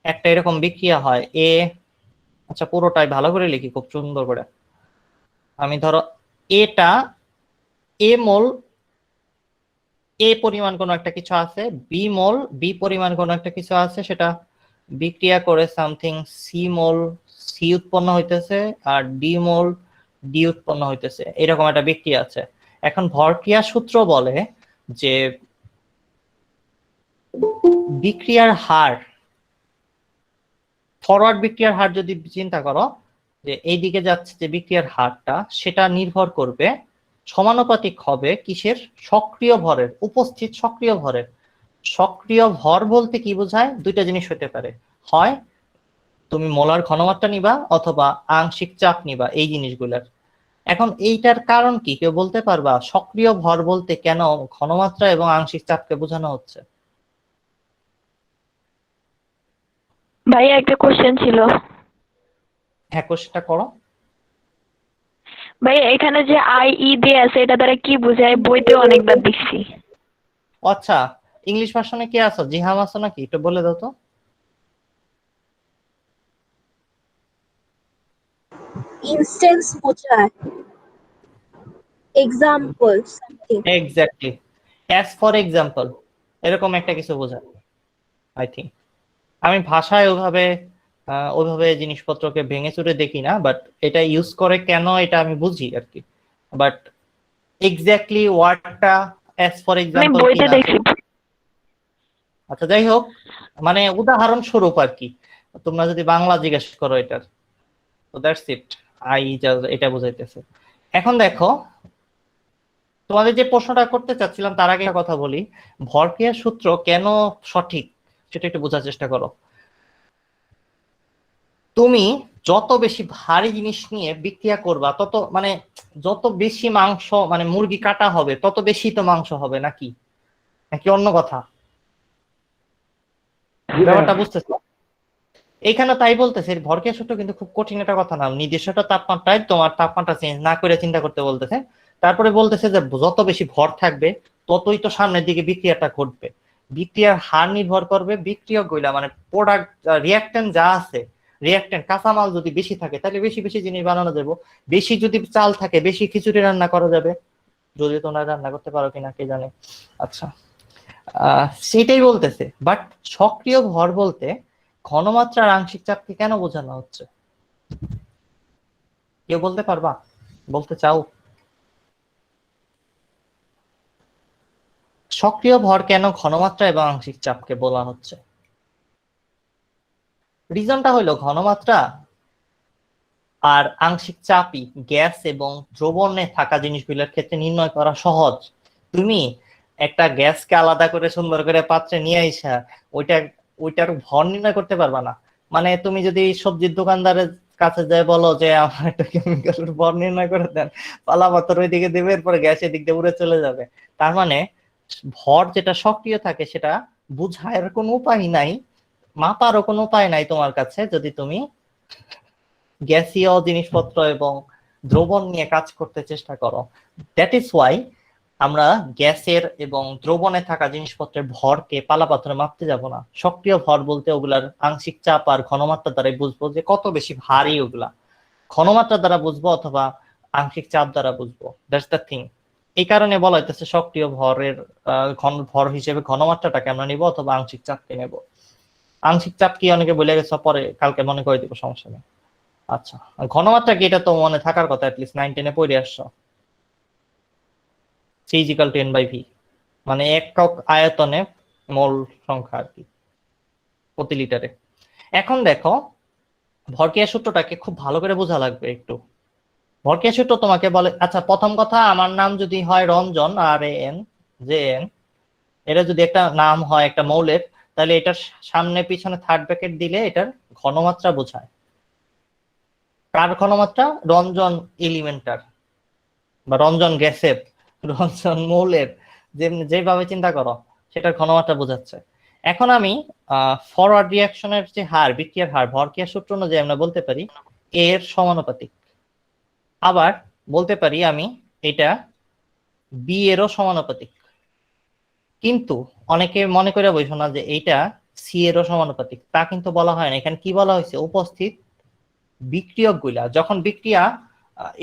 একটা এরকম বিক্রিয়া হয় এ, আচ্ছা পুরোটাই ভালো করে লিখি খুব সুন্দর করে। আমি ধরো এটা এ মোল এ পরিমাণ কোনো একটা কিছু আছে, বি মোল বি পরিমাণ কোনো একটা কিছু আছে, সেটা বিক্রিয়া করে সামথিং সি মোল সি উৎপন্ন হইতেছে আর ডি মোল ডি উৎপন্ন হইতেছে, এরকম একটা বিক্রিয়া আছে। এখন ভরক্রিয়া সূত্র বলে যে বিক্রিয়ার হার, ফরওয়ার্ড বিক্রিয়ার হার যদি চিন্তা করো যে এই দিকে যাচ্ছে যে বিক্রিয়ার হারটা, সেটা নির্ভর করবে, সমানুপাতিক হবে কিসের? সক্রিয় ভরের, উপস্থিত সক্রিয় ভরের। সক্রিয় ভর বলতে কি বোঝায়? দুইটা জিনিস হতে পারে, হয় তুমি মোলার ঘনমাত্রা নিবা অথবা আংশিক চাপ নিবা, এই জিনিসগুলোর। এখন এইটার কারণ কি কেউ বলতে পারবা? সক্রিয় ভর বলতে কেন ঘনমাত্রা এবং আংশিক চাপকে বোঝানো হচ্ছে? ভাইয়া একটা কোশ্চেন ছিল। হ্যাঁ, কোশ্চেনটা করো। ভাইয়া এখানে যে আই দিয়ে আছে এটা দ্বারা কি বোঝায়? বইতে অনেকবার দেখছি। আচ্ছা, ইংলিশ ভার্সনে কে আছো? জিহাম আছো নাকি? একটু বলে দাও তো। ইনস্টেন্স বোঝায়, example something. Exactly, as for example, এরকম একটা কিছু বোঝায় আই থিঙ্ক। আমি ভাষায় ওইভাবে জিনিসপত্রকে ভেঙে চুরে দেখি না, বাট এটা ইউজ করে কেন এটা আমি বুঝি আর কি। বাট এক্স্যাক্টলি ওয়ার্ডটা অ্যাজ ফর আমি এক্সাম্পল বইতে দেখছি। আচ্ছা, যাই হোক, মানে উদাহরণস্বরূপ আর কি। তোমরা যদি বাংলা জিজ্ঞেস করো এটার, তো দ্যাটস ইট, এটা বোঝাইতেছে। এখন দেখো, তোমাদের যে প্রশ্নটা করতে চাচ্ছিলাম তার আগে একটা কথা বলি, ভরক্রিয়ার সূত্র কেন সঠিক সেটা একটু বোঝার চেষ্টা করো। তুমি যত বেশি ভারী জিনিস নিয়ে বিক্রিয়া করবা, তত মানে যত বেশি মাংস, মানে মুরগি কাটা হবে তত বেশি তো মাংস হবে, নাকি নাকি অন্য কথা? ব্যাপারটা বুঝতেছো? এইখানে তাই বলতেছে, ভরক্রিয়া সূত্র কিন্তু খুব কঠিন একটা কথা না। নির্দিষ্ট তাপমাত্রায় তোমার তাপমাত্রা চেঞ্জ না করে চিন্তা করতে বলতেছে। তারপরে বলতেছে যে যত বেশি ভর থাকবে ততই তো সামনের দিকে বিক্রিয়াটা ঘটবে। বিক্রিয়ার হার নির্ভর করবে বিক্রিয়ক গুলা, মানে প্রোডাক্ট রিয়াক্টেন্ট যা আছে, রিয়াক্টেন্ট কাঁচামাল যদি বেশি থাকে তাহলে বেশি বেশি জিনিস বানানো যাবে। বেশি যদি চাল থাকে বেশি খিচুড়ি রান্না করা যাবে, যদি তোমরা রান্না করতে পারো কিনা কে জানে। আচ্ছা, সেটাই বলতেছে। বাট সক্রিয় ভর বলতে ঘনমাত্রার আংশিক চাপকে কেন বোঝানো হচ্ছে? কেউ বলতে পারবা? বলতে চাও? সক্রিয় ভর কেন ঘনমাত্রা এবং আংশিক চাপকে বলা হচ্ছে? রিজনটা হলো ঘনমাত্রা আর আংশিক চাপই গ্যাস এবং দ্রবণে থাকা জিনিসগুলোর ক্ষেত্রে নির্ণয় করা সহজ। তুমি একটা গ্যাসকে আলাদা করে সুন্দর করে পাত্রে নিয়ে আইসা ওইটার ভর নির্ণয় করতে পারবা না। মানে তুমি যদি সবজির দোকানদারের কাছে যায় বলো যে আমার একটা কেমিক্যালের ভর নির্ণয় করে দেন, পালা পাথর ওইদিকে দেবে, এরপরে গ্যাস এদিক দিয়ে উড়ে চলে যাবে। তার মানে ভর যেটা সক্রিয় থাকে সেটা বুঝার কোনো উপায় নাই, মাপারও কোনো উপায় নাই তোমার কাছে, যদি তুমি গ্যাসীয় জিনিসপত্র এবং দ্রবণ নিয়ে কাজ করতে চেষ্টা করো। দ্যাট ইজ ওয়াই আমরা গ্যাসের এবং দ্রবণে থাকা জিনিসপত্রের ভরকে পালাপাথরে মাপতে যাব না। সক্রিয় ভর বলতে ওগুলার আংশিক চাপ আর ঘনমাত্রা দ্বারাই বুঝবো যে কত বেশি ভারী ওগুলা, ঘনমাত্রা দ্বারা বুঝবো অথবা আংশিক চাপ দ্বারা বুঝবো। That's the thing. এই কারণে বলা হইতেছে সক্রিয় ভরের ভর হিসেবে ঘনমাত্রাটাকে আমরা নিব অথবা আংশিক চাপকে নেব। আংশিক চাপ কি অনেকে বলে গেছে, পরে কালকে মনে করে দিব, সমস্যা নেই। আচ্ছা, ঘনমাত্রা কি এটা তো মনে থাকার কথা, অ্যাটলিস্ট 9 10-এ পড়ে আসছো। C = 10/V, মানে একক আয়তনে মোল সংখ্যা আর কি প্রতি লিটারে। এখন দেখো, ভরক্রিয়া সূত্রটাকে খুব ভালো করে বোঝা লাগবে একটু। ভরক্রিয়া সূত্র তোমাকে বলে, আচ্ছা প্রথম কথা, আমার নাম যদি হয় রঞ্জন, RANJN, এটা যদি একটা নাম হয় একটা মৌলের, তাহলে এটার সামনে পিছনে থার্ড ব্র্যাকেট দিলে এটার ঘনমাত্রা বোঝায়। কার ঘনমাত্রা? রঞ্জন এলিমেন্টার বা রঞ্জন গ্যাসের, রঞ্জন মৌলের, যেভাবে চিন্তা করো সেটার ঘনমাত্রা বোঝাচ্ছে। এখন আমি ফরওয়ার্ড রিয়াকশনের যে হার, বিক্রিয়ার হার, ভরক্রিয়া সূত্র অনুযায়ী আমরা বলতে পারি এর সমানুপাতিক। আবার বলতে পারি আমি এটা বি এরও সমানুপাতিক। কিন্তু অনেকে মনে করে বলছো না যে এইটা সি এরও সমানুপাতিক, তা কিন্তু বলা হয় না। এখানে কি বলা হয়েছে? উপস্থিত বিক্রিয়ক গুলা, যখন বিক্রিয়া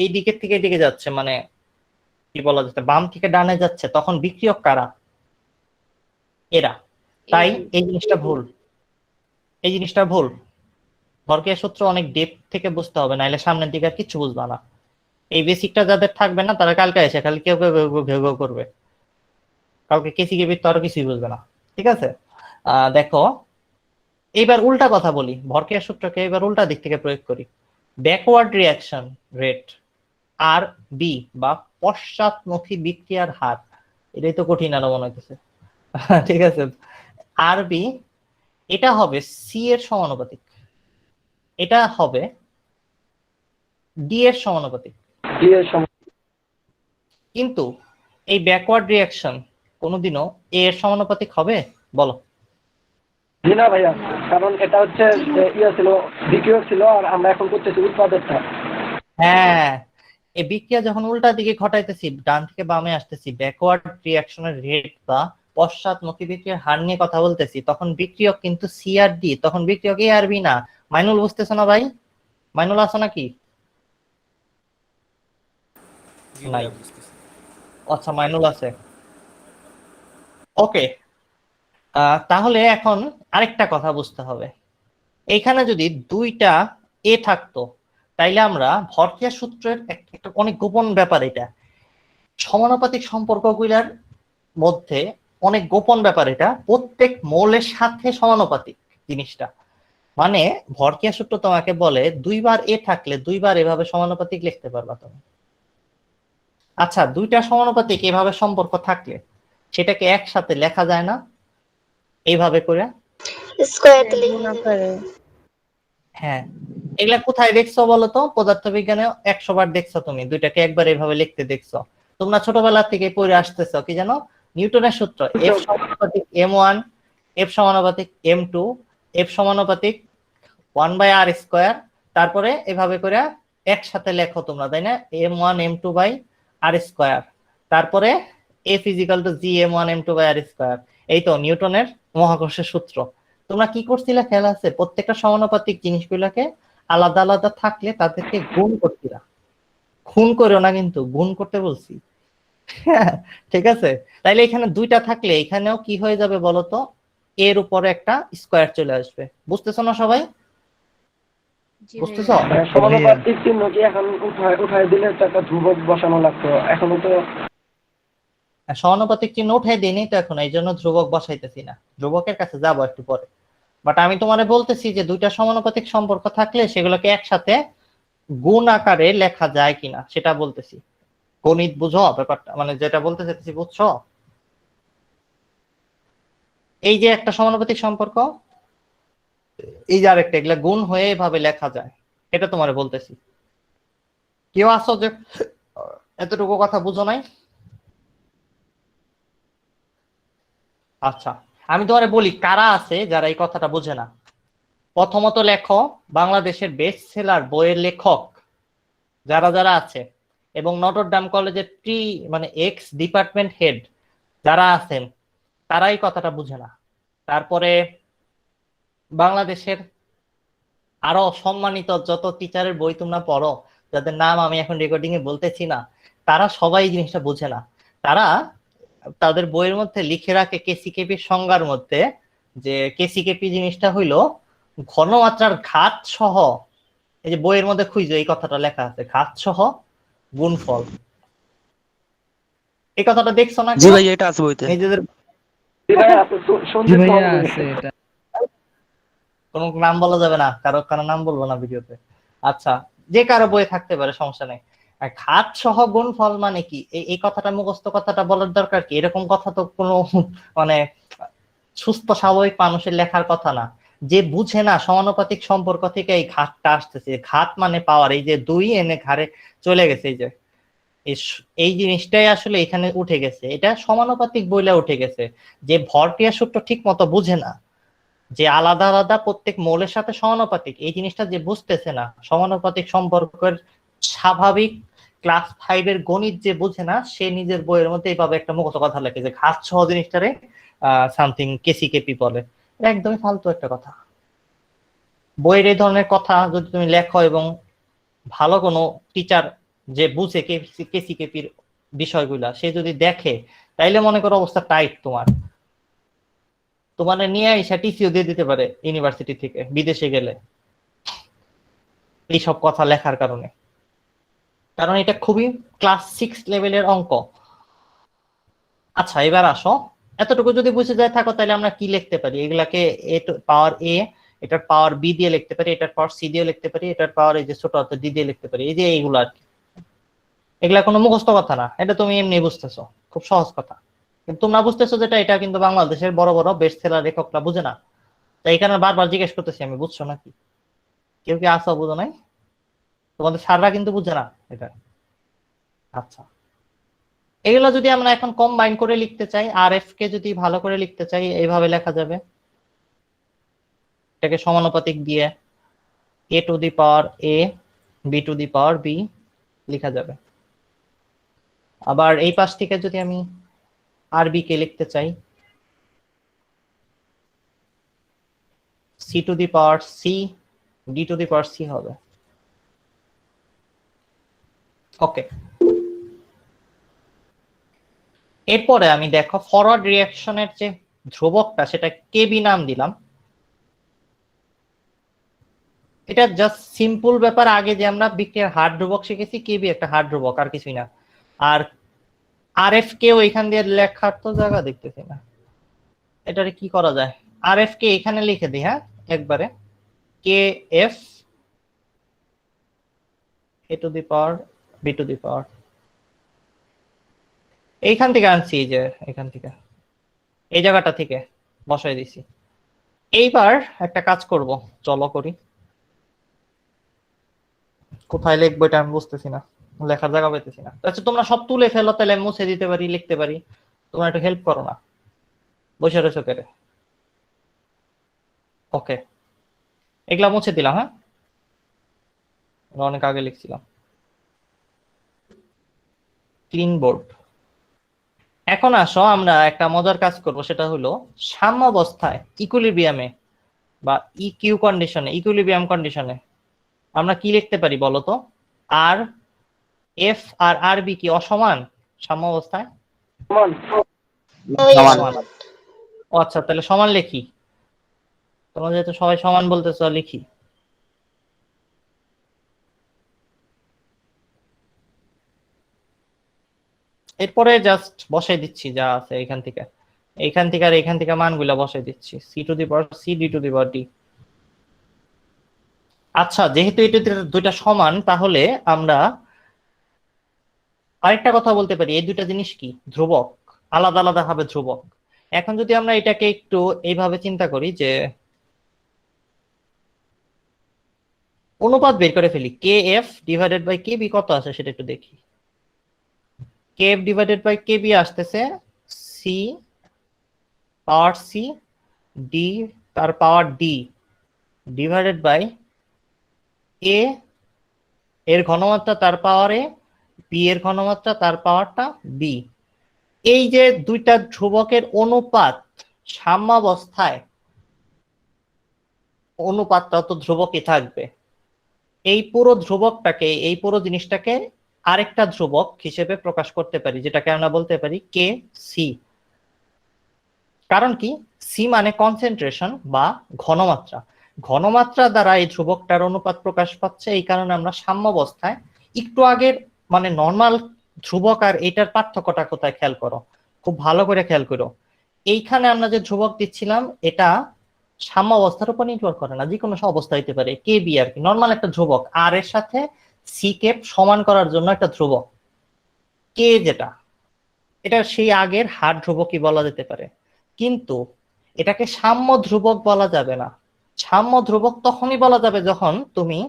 এই দিকের থেকে এদিকে যাচ্ছে, মানে কি বলা যাচ্ছে, বাম থেকে ডানে যাচ্ছে, তখন বিক্রিয়ক কারা? এরা। তাই এই জিনিসটা ভুল, এই জিনিসটা ভুল। ভরক্রিয়া সূত্র অনেক ডেপথ থেকে বুঝতে হবে, নাইলে সামনের দিকে আর কিচ্ছু বুঝবা না। এই বেসিকটা যাদের থাকবে না তারা কালকে এসে খালি কেউ কেউ কেউ কেউ কেউ করবে, কাউকে কেসিকেপি তো আরো কিছুই বুঝবে না। ঠিক আছে, দেখো এইবার উল্টা কথা বলি, ভরক্রিয়া সূত্রকে এবার উল্টা দিক থেকে প্রয়োগ করি। ব্যাকওয়ার্ড রিয়াকশন রেট আর বি বা পশ্চাৎমুখী বিক্রিয়ার হার, এটাই তো কঠিন আরো মনে হচ্ছে। ঠিক আছে, আর বি এটা হবে সি এর সমানুপাতিক, এটা হবে ডি এর সমানুপাতিক। ডি এর সমান। কিন্তু এই ব্যাকওয়ার্ড রিয়াকশন কোনোদিনও এ এর সমানুপাতিক হবে বলো? জি না ভাইয়া, কারণ এটা হচ্ছে ছিল বিক্রিয়ক ছিল, আর আমরা এখন করতেছি উৎপাদকটা। হ্যাঁ, এই বিক্রিয়া যখন উল্টা দিকে ঘটাইতেছি, ডান থেকে বামে আসতেছি, ব্যাকওয়ার্ড রিয়াকশনের রেট বা পশ্চাৎমুখী বিক্রিয়ার হার নিয়ে কথা বলতেছি, তখন বিক্রিয়ক কিন্তু সি আর ডি, তখন বিক্রিয়ক এ আর বি না। মাইনুল বুঝতেছ না ভাই? মাইনুল আছো নাকি? নাই, আচ্ছা মাইনুল আছে, ওকে। তাহলে এখন আরেকটা কথা বুঝতে হবে, এখানে যদি দুইটা এ থাকতো তাইলে আমরা ভরক্রিয়া সূত্রের একটা অনেক গোপন ব্যাপার, এটা সমানুপাতিক সম্পর্কগুলোর মধ্যে অনেক গোপন ব্যাপার, এটা প্রত্যেক মৌলের সাথে সমানুপাতিক জিনিসটা। মানে ভরক্রিয়া সূত্র তোমাকে বলে দুইবার এ থাকলে দুইবার এভাবে সমানুপাতিক লিখতে পারবা তুমি। আচ্ছা, দুইটা সমানুপাতিক এভাবে সম্পর্ক থাকলে সেটাকে একসাথে লেখা যায় না এইভাবে করে? হ্যাঁ, এগুলা কোথায় দেখছো বলো তো? পদার্থবিজ্ঞানে 100 বার দেখছো তুমি, দুইটাকে একবার এইভাবে লিখতে দেখছো। তোমরা ছোটবেলা থেকে পড়ে আসতেছো কি জানো? নিউটনের সূত্র, এফ সমানুপাতিক m1, এফ সমানুপাতিক m2, এফ সমানুপাতিক 1/r স্কয়ার, তারপরে এভাবে করে একসাথে লেখো তোমরা, তাই না? m1 m2/r স্কয়ার, তারপরে f = g m1 m2/r square. এই তো নিউটনের মহাকর্ষের সূত্র। তোমরা কি করছিলা খেয়াল আছে? প্রত্যেকটা সমানুপাতিক জিনিসগুলোকে আলাদা আলাদা থাকলে তাদেরকে গুণ করছিলা, খুন করো না কিন্তু, গুণ করতে বলছি। ঠিক আছে, তাইলে এখানে দুইটা থাকলে এখানেও কি হয়ে যাবে বলতো? এর উপরে একটা স্কয়ার চলে আসবে। বুঝতেছো না সবাই? বুঝতেছো? সমানুপাতিক চিহ্ন কি এখন উঠায় দিলে তো একটা ধ্রুবক বসানো লাগতো, এখনো তো সমানুপাতিক চিহ্ন উঠাই দিইনি তো এখন, এই জন্য ধ্রুবক বসাইতেছি না, ধ্রুবকের কাছে যাবো একটু পরে। বাট আমি তোমারে বলতেছি যে দুইটা সমানুপাতিক সম্পর্ক থাকলে সেগুলোকে একসাথে গুণ আকারে লেখা যায় কিনা সেটা বলতেছি। গণিত বুঝো ব্যাপারটা, মানে যেটা বলতে চাইতেছি বুঝছো? এই যে একটা সমানুপাতিক সম্পর্ক, এই যে আরেকটা, এগুলা গুণ হয়ে এভাবে লেখা যায়, এটা তোমারে বলতেছি। কেউ আসো যে এতটুকু কথা বুঝো নাই? আচ্ছা, আমি তোমারে বলি কারা আছে যারা এই কথাটা বোঝে না। প্রথমত লেখো বাংলাদেশের বেস্ট সেলার বইয়ের লেখক যারা যারা আছে, এবং নটরডেম কলেজের এক্স ডিপার্টমেন্ট হেড যারা আছেন, তারা এই কথাটা বুঝে না। তারপরে বাংলাদেশের আরো সম্মানিত যত টিচারের বই তোমরা পড়ো, যাদের নাম আমি এখন রেকর্ডিং এ বলতেছি না, তারা সবাই এই জিনিসটা বুঝে না। তারা তাদের বইয়ের মধ্যে লিখে রাখে কেসিকেপির সংজ্ঞার মধ্যে যে কেসিকেপি জিনিসটা হইলো ঘনমাত্রার ঘাত সহ, এই যে বইয়ের মধ্যে খুঁজো এই কথাটা লেখা আছে, ঘাত সহ গুণফল। এই কথাটা দেখছো না? জি ভাই, এটা আছে বইতে। নিজেদের কোনো নাম বলা যাবে না, কারো কারো নাম বলবো না ভিডিওতে। আচ্ছা, যে কারো বই থাকতে পারে, সমস্যা নেই। আর ঘাত সহ গুণফল মানে কি, এই কথাটা মুখস্থ কথাটা বলার দরকার কি? এরকম কথা তো কোনো মানে সুস্থ স্বাভাবিক মানুষের লেখার কথা না। যে বুঝে না সমানুপাতিক সম্পর্ক থেকে এই ঘাতটা আসতেছে, ঘাত মানে পাওয়ার, এই যে 2 এনে ঘাড়ে চলে গেছে, এই যে এই জিনিসটাই আসলে এখানে উঠে গেছে, এটা সমানুপাতিক বইলে উঠে গেছে। যে ভরক্রিয়া সূত্র ঠিক মতো বুঝে না, যে আলাদা আলাদা প্রত্যেক মৌলের সাথে সমানুপাতিক, এই জিনিসটা যে বুঝতেছে না, সমানুপাতিক সম্পর্কের স্বাভাবিক ক্লাস 5 এর গণিত যে বুঝে না, সে নিজের বইয়ের মধ্যে এইভাবে একটা মুখস্থ কথা লেখে যে ঘাত সহ জিনিসটারে সামথিং কেসিকেপি বলে। এটা একদমই ফালতু একটা কথা। বইয়ের এই ধরনের কথা যদি তুমি লেখো এবং ভালো কোনো টিচার যে বুঝে কেসিকেপির বিষয়গুলা, সে যদি দেখে, তাইলে মনে করো অবস্থা টাইট। তোমার নিয়ে এসে টিসিও দিয়ে দিতে পারে ইউনিভার্সিটি থেকে বিদেশে গেলে, এইসব কথা লেখার কারণে। কারণ এটা খুবই ক্লাস 6 লেভেলের অঙ্ক। আচ্ছা এবার আসো, এতটুকু যদি বুঝে যায় থাকো তাহলে আমরা কি লিখতে পারি? এগুলাকে পাওয়ার এ, এটার পাওয়ার বি দিয়ে লিখতে পারি, এটার পাওয়ার সি দিয়ে লিখতে পারি, এটার পাওয়ার এই যে ছোট হাতে ডি দিয়ে লিখতে পারি। এই যে এইগুলো আর কি, এগুলা কোনো মুখস্থ কথা না, এটা তুমি এমনি বুঝতেছো, খুব সহজ কথা। কিন্তু তোমরা বুঝতেছো যেটা, এটা কিন্তু বাংলাদেশের বড় বড় বেস্ট সেলার লেখকরা বুঝে না। তাই এখানে বারবার জিজ্ঞেস করতেছি আমি, বুঝছো নাকি? কেউ কি আসো বুঝো নাই? তোমাদের স্যাররা কিন্তু বুঝে না এটা। আচ্ছা, এগুলো যদি আমরা এখন কম্বাইন করে লিখতে চাই, আর এফ কে যদি ভালো করে লিখতে চাই, এইভাবে লেখা যাবে। এটাকে সমানুপাতিক দিয়ে A to the power A, B to the power B লেখা যাবে। আবার এই পাশ থেকে যদি আমি আর বি কে লিখতে চাই, C to the power C, D to the power C হবে। ওকে, এরপরে আমি দেখো ফরওয়ার্ড রিঅ্যাকশনের যে ধ্রুবকটা, সেটা কেবি নাম দিলাম। এটা জাস্ট সিম্পল ব্যাপার, আগে যে আমরা বিক্রিয়ার হার ধ্রুবক শিখেছি, কেবি একটা হার ধ্রুবক, আর কিছুই না। আর আর এফ কেও এখান দিয়ে লেখার তো জায়গা দেখতেছি না, এটারে কি করা যায়? আর এফ কে এখানে লিখে দিই, হ্যাঁ একবারে, K F A to the power B to the power. এইখান থেকে আনছি, এই যে এখান থেকে, এই জায়গাটা থেকে বসাই দিছি। এইবার একটা কাজ করব, চলো করি। কোথায় লিখবো এটা আমি বুঝতেছি না, লেখার জায়গা পেতেছি না। আচ্ছা তোমরা সব তুলে ফেলো, তাহলে মুছে দিতে পারি, লিখতে পারি। তোমরা একটু হেল্প করো না, বসে রয়েছো কেটে। ওকে, এগুলা মুছে দিলাম, হ্যাঁ অনেক আগে লিখছিলাম। Clean board. এখন আসো আমরা একটা মজার কাজ করব, সেটা হলো সাম্যাবস্থায় ইকুইলিব্রিয়ামে বা ইকিউ কন্ডিশনে, ইকুইলিব্রিয়াম কন্ডিশনে আমরা কি লিখতে পারি বলো তো? আর এফ আর আর বি কি অসমান সাম্যাবস্থায়? সমান। ও আচ্ছা, তাহলে সমান লিখি। তোমরা যেহেতু সবাই সমান বলতেছো, লিখি। এরপরে জাস্ট বসাই দিচ্ছি যা আছে এখান থেকে, এইখান থেকে আর এখান থেকে মানগুলা বসাই দিচ্ছি, C to the power C, D to the power D. আচ্ছা, যেহেতু এটা দুইটা সমান, তাহলে আমরা আরেকটা কথা বলতে পারি, এই দুইটা জিনিস কি ধ্রুবক, আলাদা আলাদা ভাবে ধ্রুবক। এখন যদি আমরা এটাকে একটু এইভাবে চিন্তা করি যে অনুপাত বের করে ফেলি, K F divided by K B কত আসে সেটা একটু দেখি। K F divided by K B আসতেছে সি পাওয়ার সি, ডি তার power D divided by A এর ঘনমাত্রা তার পাওয়ার এ, বি এর ঘনমাত্রা তার পাওয়ারটা বি। এই যে দুইটা ধ্রুবকের অনুপাত সাম্যাবস্থায়, অনুপাতটা তো ধ্রুবকই থাকবে। এই পুরো ধ্রুবকটাকে, এই পুরো জিনিসটাকে আরেকটা ধ্রুবক হিসেবে প্রকাশ করতে পারি, যেটাকে আমরা বলতে পারি কে সি। কারণ কি, সি মানে কনসেন্ট্রেশন বা ঘনমাত্রা। ঘনমাত্রা দ্বারা এই ধ্রুবকটার অনুপাত প্রকাশ পাচ্ছে, এই কারণে আমরা সাম্যাবস্থায়, একটু আগের মানে নর্মাল ধ্রুবক আর এটার পার্থক্যটা কোথায় খেয়াল করো, খুব ভালো করে খেয়াল করো। এইখানে আমরা যে ধ্রুবক দিচ্ছিলাম, এটা সাম্যাবস্থার উপর নির্ভর করে না, যে কোনো অবস্থা হইতে পারে। কে বি আর কি নর্মাল একটা ধ্রুবক, আর এর সাথে সি কে সমান করার জন্য একটা ধ্রুবক। কে যেটা, এটা সেই আগের হার ধ্রুবকই বলা যেতে পারে, কিন্তু এটাকে সাম্য ধ্রুবক বলা যাবে না। সাম্য ধ্রুবক তখনই বলা যাবে যখন তুমি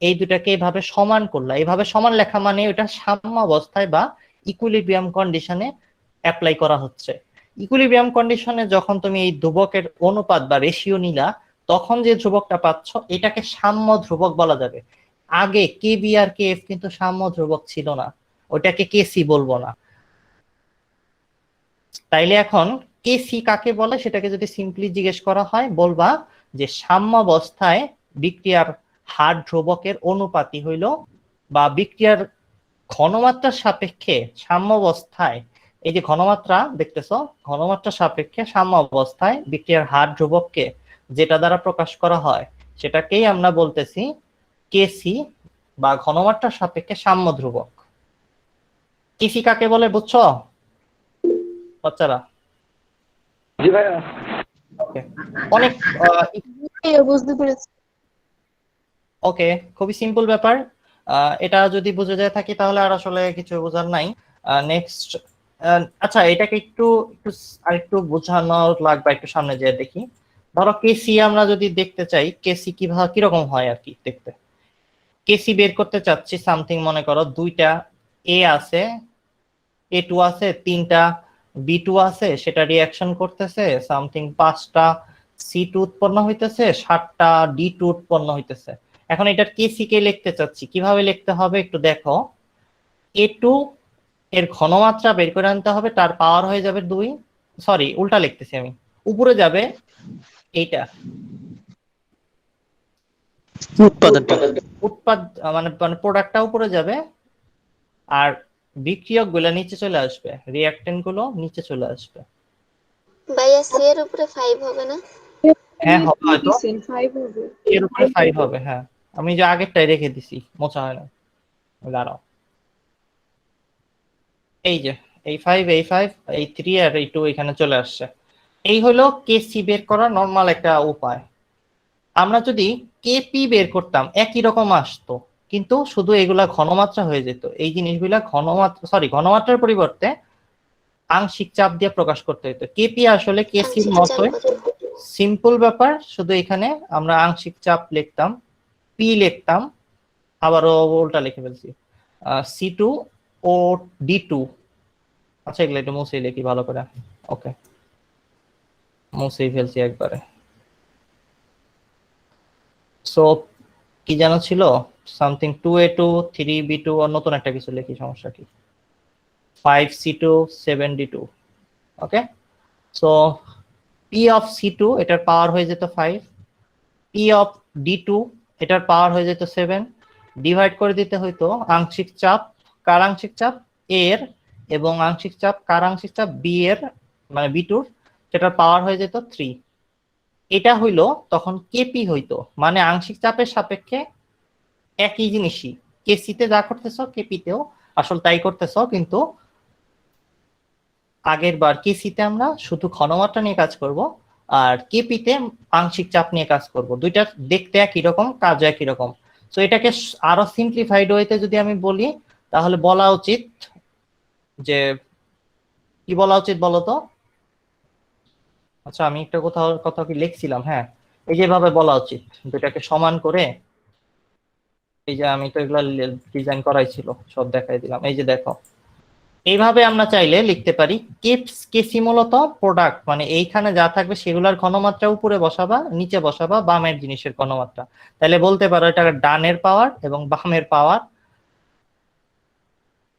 এই দুটাকে এইভাবে সমান করলা। এইভাবে সমান লেখা মানে ওটা সাম্যাবস্থায় বা ইকুইলিব্রিয়াম কন্ডিশনে অ্যাপ্লাই করা হচ্ছে। ইকুইলিব্রিয়াম কন্ডিশনে যখন তুমি এই ধ্রুবকের অনুপাত বা রেশিও নিলা, তখন যে ধ্রুবকটা পাচ্ছ এটাকে সাম্য ধ্রুবক বলা যাবে। আগে কে বি আর কে এফ কিন্তু সাম্য ধ্রুবক ছিল না, ওটাকে কে সি বলবো না। তাইলে এখন কে সি কাকে বলে সেটাকে যদি সিম্পলি জিজ্ঞেস করা হয়, বলবা যে সাম্যাবস্থায় বিক্রিয়ার হার ধ্রুবকের অনুপাতই হইল, বা বিক্রিয়ার ঘনমাত্রার সাপেক্ষে সাম্যাবস্থায়, এই যে ঘনমাত্রা দেখতেছো, ঘনমাত্রার সাপেক্ষে সাম্যাবস্থায় বিক্রিয়ার হার ধ্রুবককে যেটা দ্বারা প্রকাশ করা হয়, সেটাকেই আমরা বলতেছি কে সি বা ঘনমাত্রার সাপেক্ষে সাম্য ধ্রুবক। কেসি কাকে বলে বুঝছো বাচ্চারা? জি ভাইয়া। ওকে, অনেক বুঝতে পেরেছি। ওকে, খুবই সিম্পল ব্যাপার। এটা যদি বুঝে যায় থাকি তাহলে আর আসলে কিছু বোঝার নাই। নেক্সট, আচ্ছা এটাকে একটু একটু আরেকটু বোঝানো লাগবে, একটু সামনে যেয়ে দেখি। ধরো কেসি আমরা যদি দেখতে চাই, কেসি কিভাবে কিরকম হয় আর কি দেখতে। কেসি বের করতে চাচ্ছি সামথিং, মনে করো দুইটা এ আছে, A2 আছে, তিনটা B2 আছে, সেটা রিয়াকশন করতেছে, সামথিং 5টা C2 উৎপন্ন হইতেছে, 7টা D2 উৎপন্ন হইতেছে। এখন এটার কেসি কে লিখতে চাচ্ছি, কিভাবে লিখতে হবে একটু দেখো। A2 এর ঘনমাত্রা বের করে আনতে হবে, তার পাওয়ার হয়ে যাবে 2, সরি উল্টা লিখতেছি আমি, উপরে যাবে এইটা উৎপাদনটা। মানে মানে প্রোডাক্টটা উপরে যাবে, আর বিক্রিয়ক গুলো নিচে চলে আসবে, রিয়াক্টেন্ট গুলো নিচে চলে আসবে। ভাইয়া সি এর উপরে 5 হবে না? হ্যাঁ হবে হয়তো, এর উপরে 5 হবে। হ্যাঁ, আমি যে আগেরটাই রেখে দিছি, মোছা হয় না, দাঁড়াও। এই যে এই 5, এই 5, এই 3 আর এই 2 এখানে চলে আসছে। এই হলো কেসি বের করার নরমাল একটা উপায়। আমরা যদি কেপি বের করতাম একই রকম আসতো, কিন্তু শুধু এগুলা ঘনমাত্রা হয়ে যেত। এই জিনিসগুলা ঘনমাত্রার পরিবর্তে আংশিক চাপ দিয়ে প্রকাশ করতে হতো। কেপি আসলে কেসির মতোই সিম্পল ব্যাপার, শুধু এখানে আমরা আংশিক চাপ লিখতাম, পি লিখতাম, আবারও উল্টা লিখে ফেলছি, C2 ও D2। আচ্ছা এগুলো একটু মুছে লিখি ভালো করে। ওকে, মুছেই ফেলছি একবারে। সো কি জানা ছিল, সামথিং 2A2 3B2, আর নতুন একটা কিছু লিখি, সমস্যা কি, 5C2 7D2। Okay, so P of C2 এটার পাওয়ার হয়ে যেত 5, P অফ D2 এটার পাওয়ার হয়ে যেত 7, ডিভাইড করে দিতে হইতো আংশিক চাপ কার আংশিক চাপ A এর, এবং আংশিক চাপ কার আংশিক চাপ B এর, মানে B2, সেটার পাওয়ার হয়ে যেত 3। এটা হইলো তখন কেপি হইতো, মানে আংশিক চাপের সাপেক্ষে একই জিনিসই, কেসিতে যা করতেছো কেপিতেও আসল তাই করতেছো, কিন্তু আগের বার কেসিতে আমরা শুধু ঘনমাত্রা নিয়ে কাজ করব, আর কেপিতে আংশিক চাপ নিয়ে কাজ করব। দুইটা দেখতে একই রকম, কাজও একই রকম। তো এটাকে আরো সিম্পলিফাইড ওয়েতে যদি আমি বলি, তাহলে বলা উচিত যে, কি বলা উচিত বলতো? আচ্ছা আমি একটা কথা কি লিখছিলাম, হ্যাঁ এই যেভাবে বলা উচিত, দুটাকে সমান করে, এই যে আমি তো এগুলা ডিজাইন করাই ছিল, সব দেখাই দিলাম, এই যে দেখো এইভাবে আমরা চাইলে লিখতে পারি। কেসি মূলত প্রোডাক্ট, মানে এইখানে যা থাকবে সেগুলোর ঘনমাত্রা উপরে বসাবা, নিচে বসাবা বামের জিনিসের ঘনমাত্রা, তাহলে বলতে পারো এটা ডানের পাওয়ার এবং বামের পাওয়ার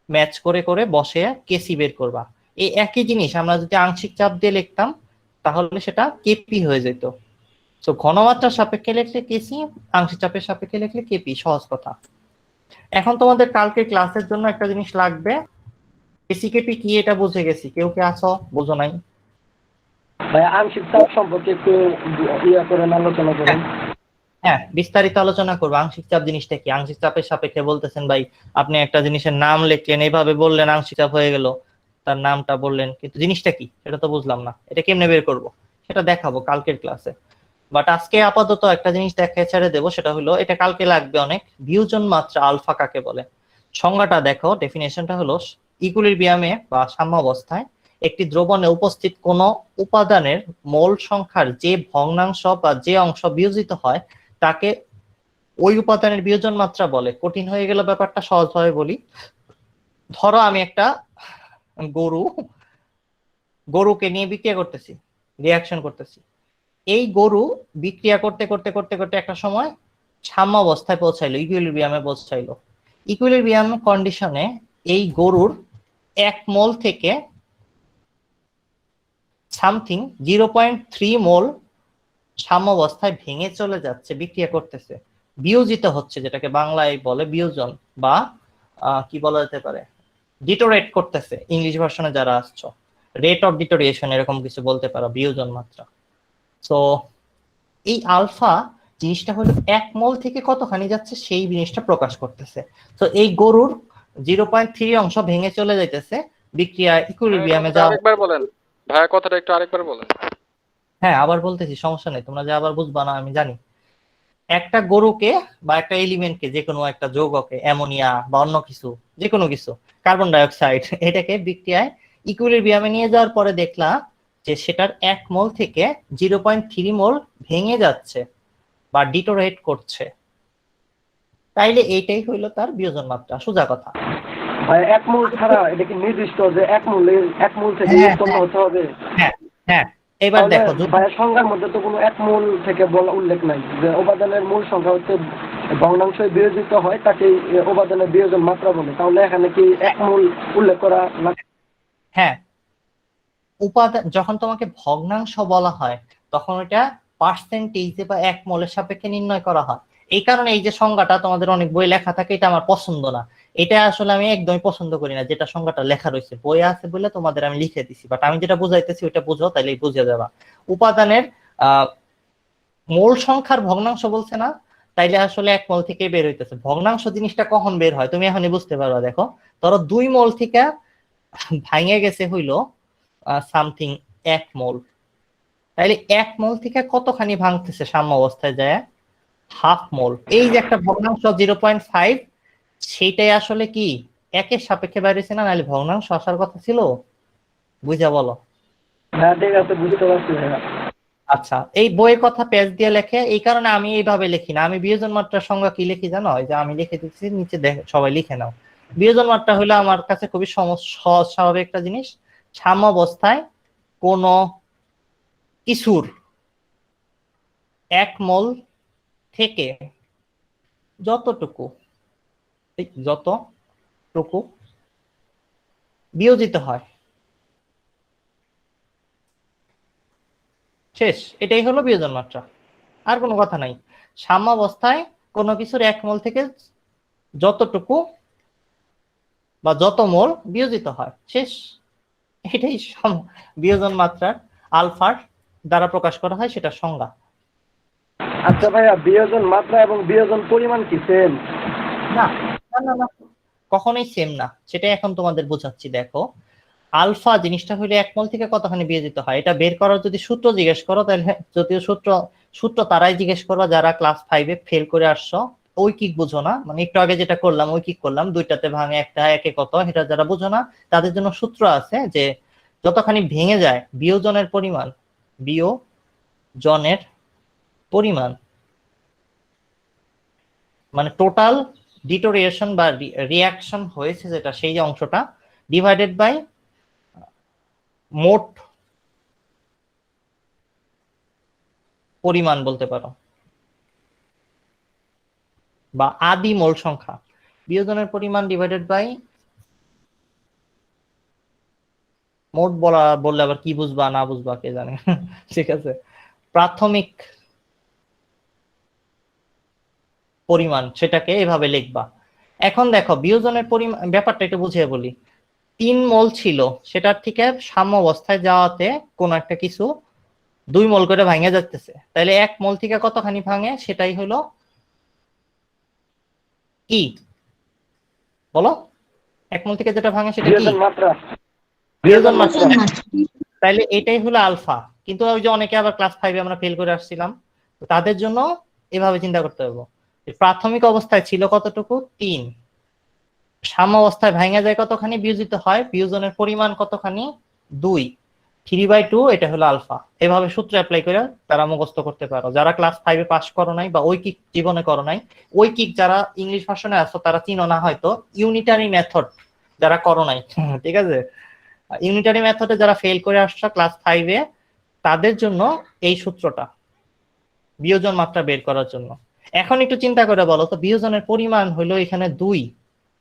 ম্যাচ করে করে বসে কেসি বের করবা। এই একই জিনিস আমরা যদি আংশিক চাপ দিয়ে লিখতাম তাহলে সেটা কেপি হয়ে যেত। তো ঘনমাত্রার সাপেক্ষে লিখলে কেসি, আংশিক চাপের সাপেক্ষে লিখলে কেপি, সহজ কথা। এখন তোমাদের কালকে ক্লাসের জন্য একটা জিনিস লাগবে, কেসি কেপি কি এটা বুঝে গেছি, কেউ কি আছো বুঝো নাই? ভাই আংশিক চাপ সম্পর্কে একটু করেন, আলোচনা করেন। হ্যাঁ বিস্তারিত আলোচনা করবো। আংশিক চাপ জিনিসটা কি, আংশিক চাপের সাপেক্ষে বলতেছেন ভাই আপনি একটা জিনিসের নাম লিখলেন, এইভাবে বললেন আংশিক চাপ হয়ে গেল, তার নামটা বললেন, কিন্তু জিনিসটা কি সেটা তো বুঝলাম না, এটা কেমনে বের করব সেটা দেখাবো কালকের ক্লাসে। বাট আজকে আপাতত একটা জিনিস দেখে ছেড়ে দেবো, সেটা হলো, এটা কালকে লাগবে অনেক, বিয়োজন মাত্রা আলফা কাকে বলে। সংজ্ঞাটা দেখো, ডেফিনেশনটা হলো, ইকুইলিব্রিয়ামে বা সাম্যাবস্থায় একটি দ্রবণে উপস্থিত কোন উপাদানের মোল সংখ্যার যে ভগ্নাংশ বা যে অংশ বিয়োজিত হয় তাকে ওই উপাদানের বিয়োজন মাত্রা বলে। কঠিন হয়ে গেল ব্যাপারটা, সহজভাবে বলি। ধরো আমি একটা গরুকে নিয়ে বিক্রিয়া করতেছি, রিয়াকশন করতেছি। এই গরু বিক্রিয়া করতে করতে করতে করতে একটা সময় সাম্যাবস্থায় পৌঁছাইলো, ইকুইলিব্রিয়ামে পৌঁছাইলো। ইকুইলিব্রিয়াম কন্ডিশনে এই গরুর 1 মোল থেকে সামথিং 0.3 মোল সাম্যাবস্থায় ভেঙে চলে যাচ্ছে, বিক্রিয়া করতেছে, বিয়োজিত হচ্ছে, যেটাকে বাংলায় বলে বিয়োজন, বা কি বলা যেতে পারে, ডিটোরেট করতেছে, ইংলিশ ভার্সনে যারা আসছো, রেট অফ ডিটোরিয়েশন এরকম কিছু বলতে পারো, বিয়োজন মাত্রা। তো এই আলফা জিনিসটা হলো 1 মোল থেকে কতখানি যাচ্ছে সেই জিনিসটা প্রকাশ করতেছে। তো এই গরুর 0.3 অংশ ভেঙে চলে যাইতেছে বিক্রিয়া ইকুইলিব্রিয়ামে যাওয়া। আরেকবার বলেন ভাইয়া, কথাটা একটু আরেকবার বলেন। হ্যাঁ আবার বলতেছি, সমস্যা নেই, তোমরা যে আবার বুঝবা না আমি জানি। একটা গরুকে বা একটা এলিমেন্টকে, যে কোনো একটা যৌগকে, অ্যামোনিয়া বা অন্য কিছু, যে কোনো কিছু, কার্বন ডাইঅক্সাইড, এটাকে বিক্রিয়ায় ইকুইলিব্রিয়ামে নিয়ে যাওয়ার পরে দেখলা যে সেটার 1 মোল থেকে 0.3 মোল ভেঙে যাচ্ছে বা ডিটোরেট করছে। তাইলে এইটাই হইলো তার বিয়োজন মাত্রা, সোজা কথা। ভাই 1 মোল ছাড়া এটা কি নির্দিষ্ট যে 1 মোল থেকে হ্যাঁ, উৎপন্ন হতে হবে? হ্যাঁ হ্যাঁ, এবার দেখো ভাই সংখ্যার মধ্যে তো কোনো 1 মোল থেকে বলা উল্লেখ নাই যে উপাদানের মূল সংখ্যা হচ্ছে ভগ্নাংশ বিয়োজিত হয় তাকে উপাদানের বিয়োজন মাত্রা বলে। তাহলে এখানে কি 1 মোল উল্লেখ করা লাগে? হ্যাঁ, উপাদান যখন তোমাকে ভগ্নাংশ বলা হয় তখন এটা পার্সেন্টেজে বা 1 মোলের সাপেক্ষে নির্ণয় করা হয়। এই কারণে এই যে সংজ্ঞাটা তোমাদের অনেক বই লেখা থাকে, এটা আমার পছন্দ না। এটা আসলে আমি একদমই পছন্দ করি না, যেটা সংজ্ঞাটা লেখা রয়েছে বইয়ে আছে বলে তোমাদের আমি লিখে দিছি, বাট আমি যেটা বুঝাইতেছি ওইটা বুঝো, তাইলেই বুঝে যাবা। উপাদানের মোল সংখ্যার ভগ্নাংশ বলছে না, তাইলে আসলে 1 মোল থেকে বের হইতেছে। ভগ্নাংশ জিনিসটা কখন বের হয় তুমি এখনই বুঝতে পারবা। দেখো ধরো 2 মোল থেকে ভাঙে গেছে হইলো সামথিং 1 মোল, তাইলে 1 মোল থেকে কতখানি ভাঙতেছে সাম্য অবস্থায় যায়? হাফ মোল। এই যে একটা ভগ্নাংশ 0.5, সেইটাই আসলে কি 1 এর সাপেক্ষে বাইরেছে না? নাহলে ভগ্নাংশ আসার কথা ছিল? বুঝা বলো। হ্যাঁ ঠিক আছে, বুঝতে পারছি ভাইয়া। আচ্ছা, এই বইয়ের কথা পেজ দিয়ে লেখে, এই কারণে আমি এইভাবে লিখি না। আমি বিয়োজন মাত্রার সংজ্ঞা কি লিখি জানো? এই যে আমি লিখে দিচ্ছি, নিচে সবাই লিখে নাও। বিয়োজন মাত্রা হলো আমার কাছে খুবই সহজ স্বাভাবিক একটা জিনিস। সাম্য অবস্থায় কোন কিছুর 1 মোল থেকে যতটুকু বিয়োজিত হয়, শেষ। এটাই হলো বিয়োজন মাত্রা, আর কোনো কথা নাই। সাম্য অবস্থায় কোনো কিছুর 1 মোল থেকে যতটুকু বা যত মোল বিয়োজিত হয়, শেষ। এটাই বিয়োজন মাত্রার আলফার দ্বারা প্রকাশ করা হয়, সেটা সংজ্ঞা। আচ্ছা ভাইয়া, বিয়োজন মাত্রা এবং বিয়োজন পরিমাণ কি সেম? না না না না, কখনোই সেম না, সেটা এখন তোমাদের বোঝাচ্ছি। দেখো আলফা জিনিসটা হইলে 1 মোল থেকে কতখানি বিয়োজিত হয়, এটা বের করার যদি সূত্র জিজ্ঞেস করো, তাহলে যদিও সূত্র তারাই জিজ্ঞেস করবা যারা ক্লাস 5-এ ফেল করে আসছো। ঐকিক বুঝো না, মানে একটু আগে যেটা করলাম ঐকিক করলাম, 2টাতে ভাঙে একটা, একে কত, এটা যারা বুঝো না তাদের জন্য সূত্র আছে যে যতখানি ভেঙে যায় বিয়োজনের পরিমাণ মানে টোটাল ডিটোরিয়েশন বা রিয়াকশন হয়েছে যেটা, সেই অংশটা ডিভাইডেড বাই মোট পরিমাণ বলতে পারো, বা আদি মোল সংখ্যা। বিয়োজনের পরিমাণ ডিভাইডেড বাই মোট বললে আবার কি বুঝবা না বুঝবা কে জানে। ঠিক আছে, প্রাথমিক পরিমাণ, সেটাকে এভাবে লিখবা। এখন দেখো বিয়োজনের পরিমাণ ব্যাপারটা একটু বুঝিয়ে বলি। 3 মোল ছিল, সেটার থেকে সাম্য অবস্থায় যাওয়াতে কোন একটা কিছু 2 মোল করে ভাঙে যাচ্ছে, তাহলে 1 মোল থেকে কতখানি ভাঙে সেটাই হলো কি বলো? 1 মোল থেকে যেটা ভাঙে সেটা কি? বিয়োজন মাত্রা। তাইলে এটাই হলো আলফা। কিন্তু ওই যে অনেকে আবার ক্লাস 5-এ আমরা ফেল করে আসছিলাম, তাদের জন্য এভাবে চিন্তা করতে হবে। প্রাথমিক অবস্থায় ছিল কতটুকু? 3। সাম্য অবস্থায় ভাঙা যায় কতখানি, বিয়োজিত হয়, বিয়োজনের পরিমাণ কতখানি? 2। 3/2, এটা হলো আলফা। এভাবে সূত্র অ্যাপ্লাই করে তারা মুখস্থ করতে পারো। যারা ক্লাস 5-এ পাস করো নাই বা ঐকিক জীবনে করো নাই, ঐকিক যারা ইংলিশ ভার্সনে আছো তারা চিনো না হয়তো, ইউনিটারি মেথড যারা করো নাই, ঠিক আছে, ইউনিটারি মেথডে যারা ফেল করে আসছো ক্লাস 5-এ, তাদের জন্য এই সূত্রটা বিয়োজন মাত্রা বের করার জন্য। এখন একটু চিন্তা করে বলো তো, বিয়োজনের পরিমাণ হলো এখানে 2,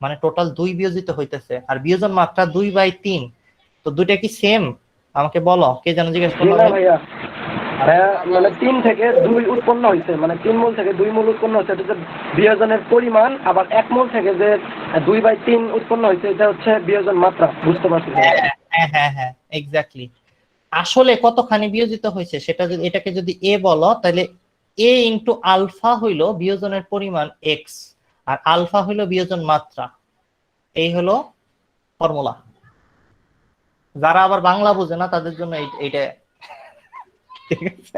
মানে টোটাল 2 বিয়োজিত হইতেছে, আর বিয়োজন মাত্রা 2/3, তো দুইটা কি সেম? আমাকে বলো, কে যেন জিজ্ঞেস করলো। ভাইয়া মানে 3 থেকে 2 উৎপন্ন হয়েছে, মানে 3 মোল থেকে 2 মোল উৎপন্ন হচ্ছে, এটা হচ্ছে বিয়োজনের পরিমাণ। আবার 1 মোল থেকে যে 2/3 উৎপন্ন হয়েছে, এটা হচ্ছে বিয়োজন মাত্রা। বুঝতে পারছি? হ্যাঁ হ্যাঁ হ্যাঁ, এক্স্যাক্টলি। আসলে কতখানি বিয়োজিত হয়েছে সেটা যদি, এটাকে যদি এ বলো, তাহলে এ ইন্টু আলফা হইল বিয়োজনের পরিমাণ এক্স, আর আলফা হইল বিয়োজন মাত্রা। এই হলো ফর্মুলা। যারা আবার বাংলা বোঝে না তাদের জন্য এইটা ঠিক আছে।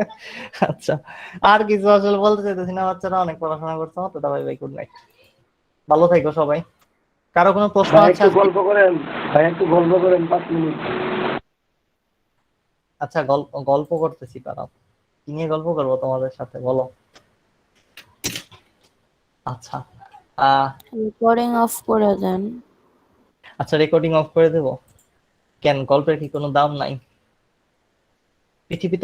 আচ্ছা, আর কিছু আসলে বলতে চাইতেছি না, বাচ্চারা অনেক পড়াশোনা করছে। তো ভাই ভাই গুড নাইট, ভালো থাকো সবাই। কারো কোনো প্রশ্ন ভাই আছে? একটু গল্প করেন, ভাই একটু গল্প করেন 5 মিনিট। আচ্ছা, গল্প করতেছি, তারা কি নিয়ে গল্প করবো তোমাদের সাথে বলো? আচ্ছা রেকর্ডিং অফ করে দেন। আচ্ছা, রেকর্ডিং অফ করে দেবো কেন? গল্পের কি কোনো দাম নাই পৃথিবীতে?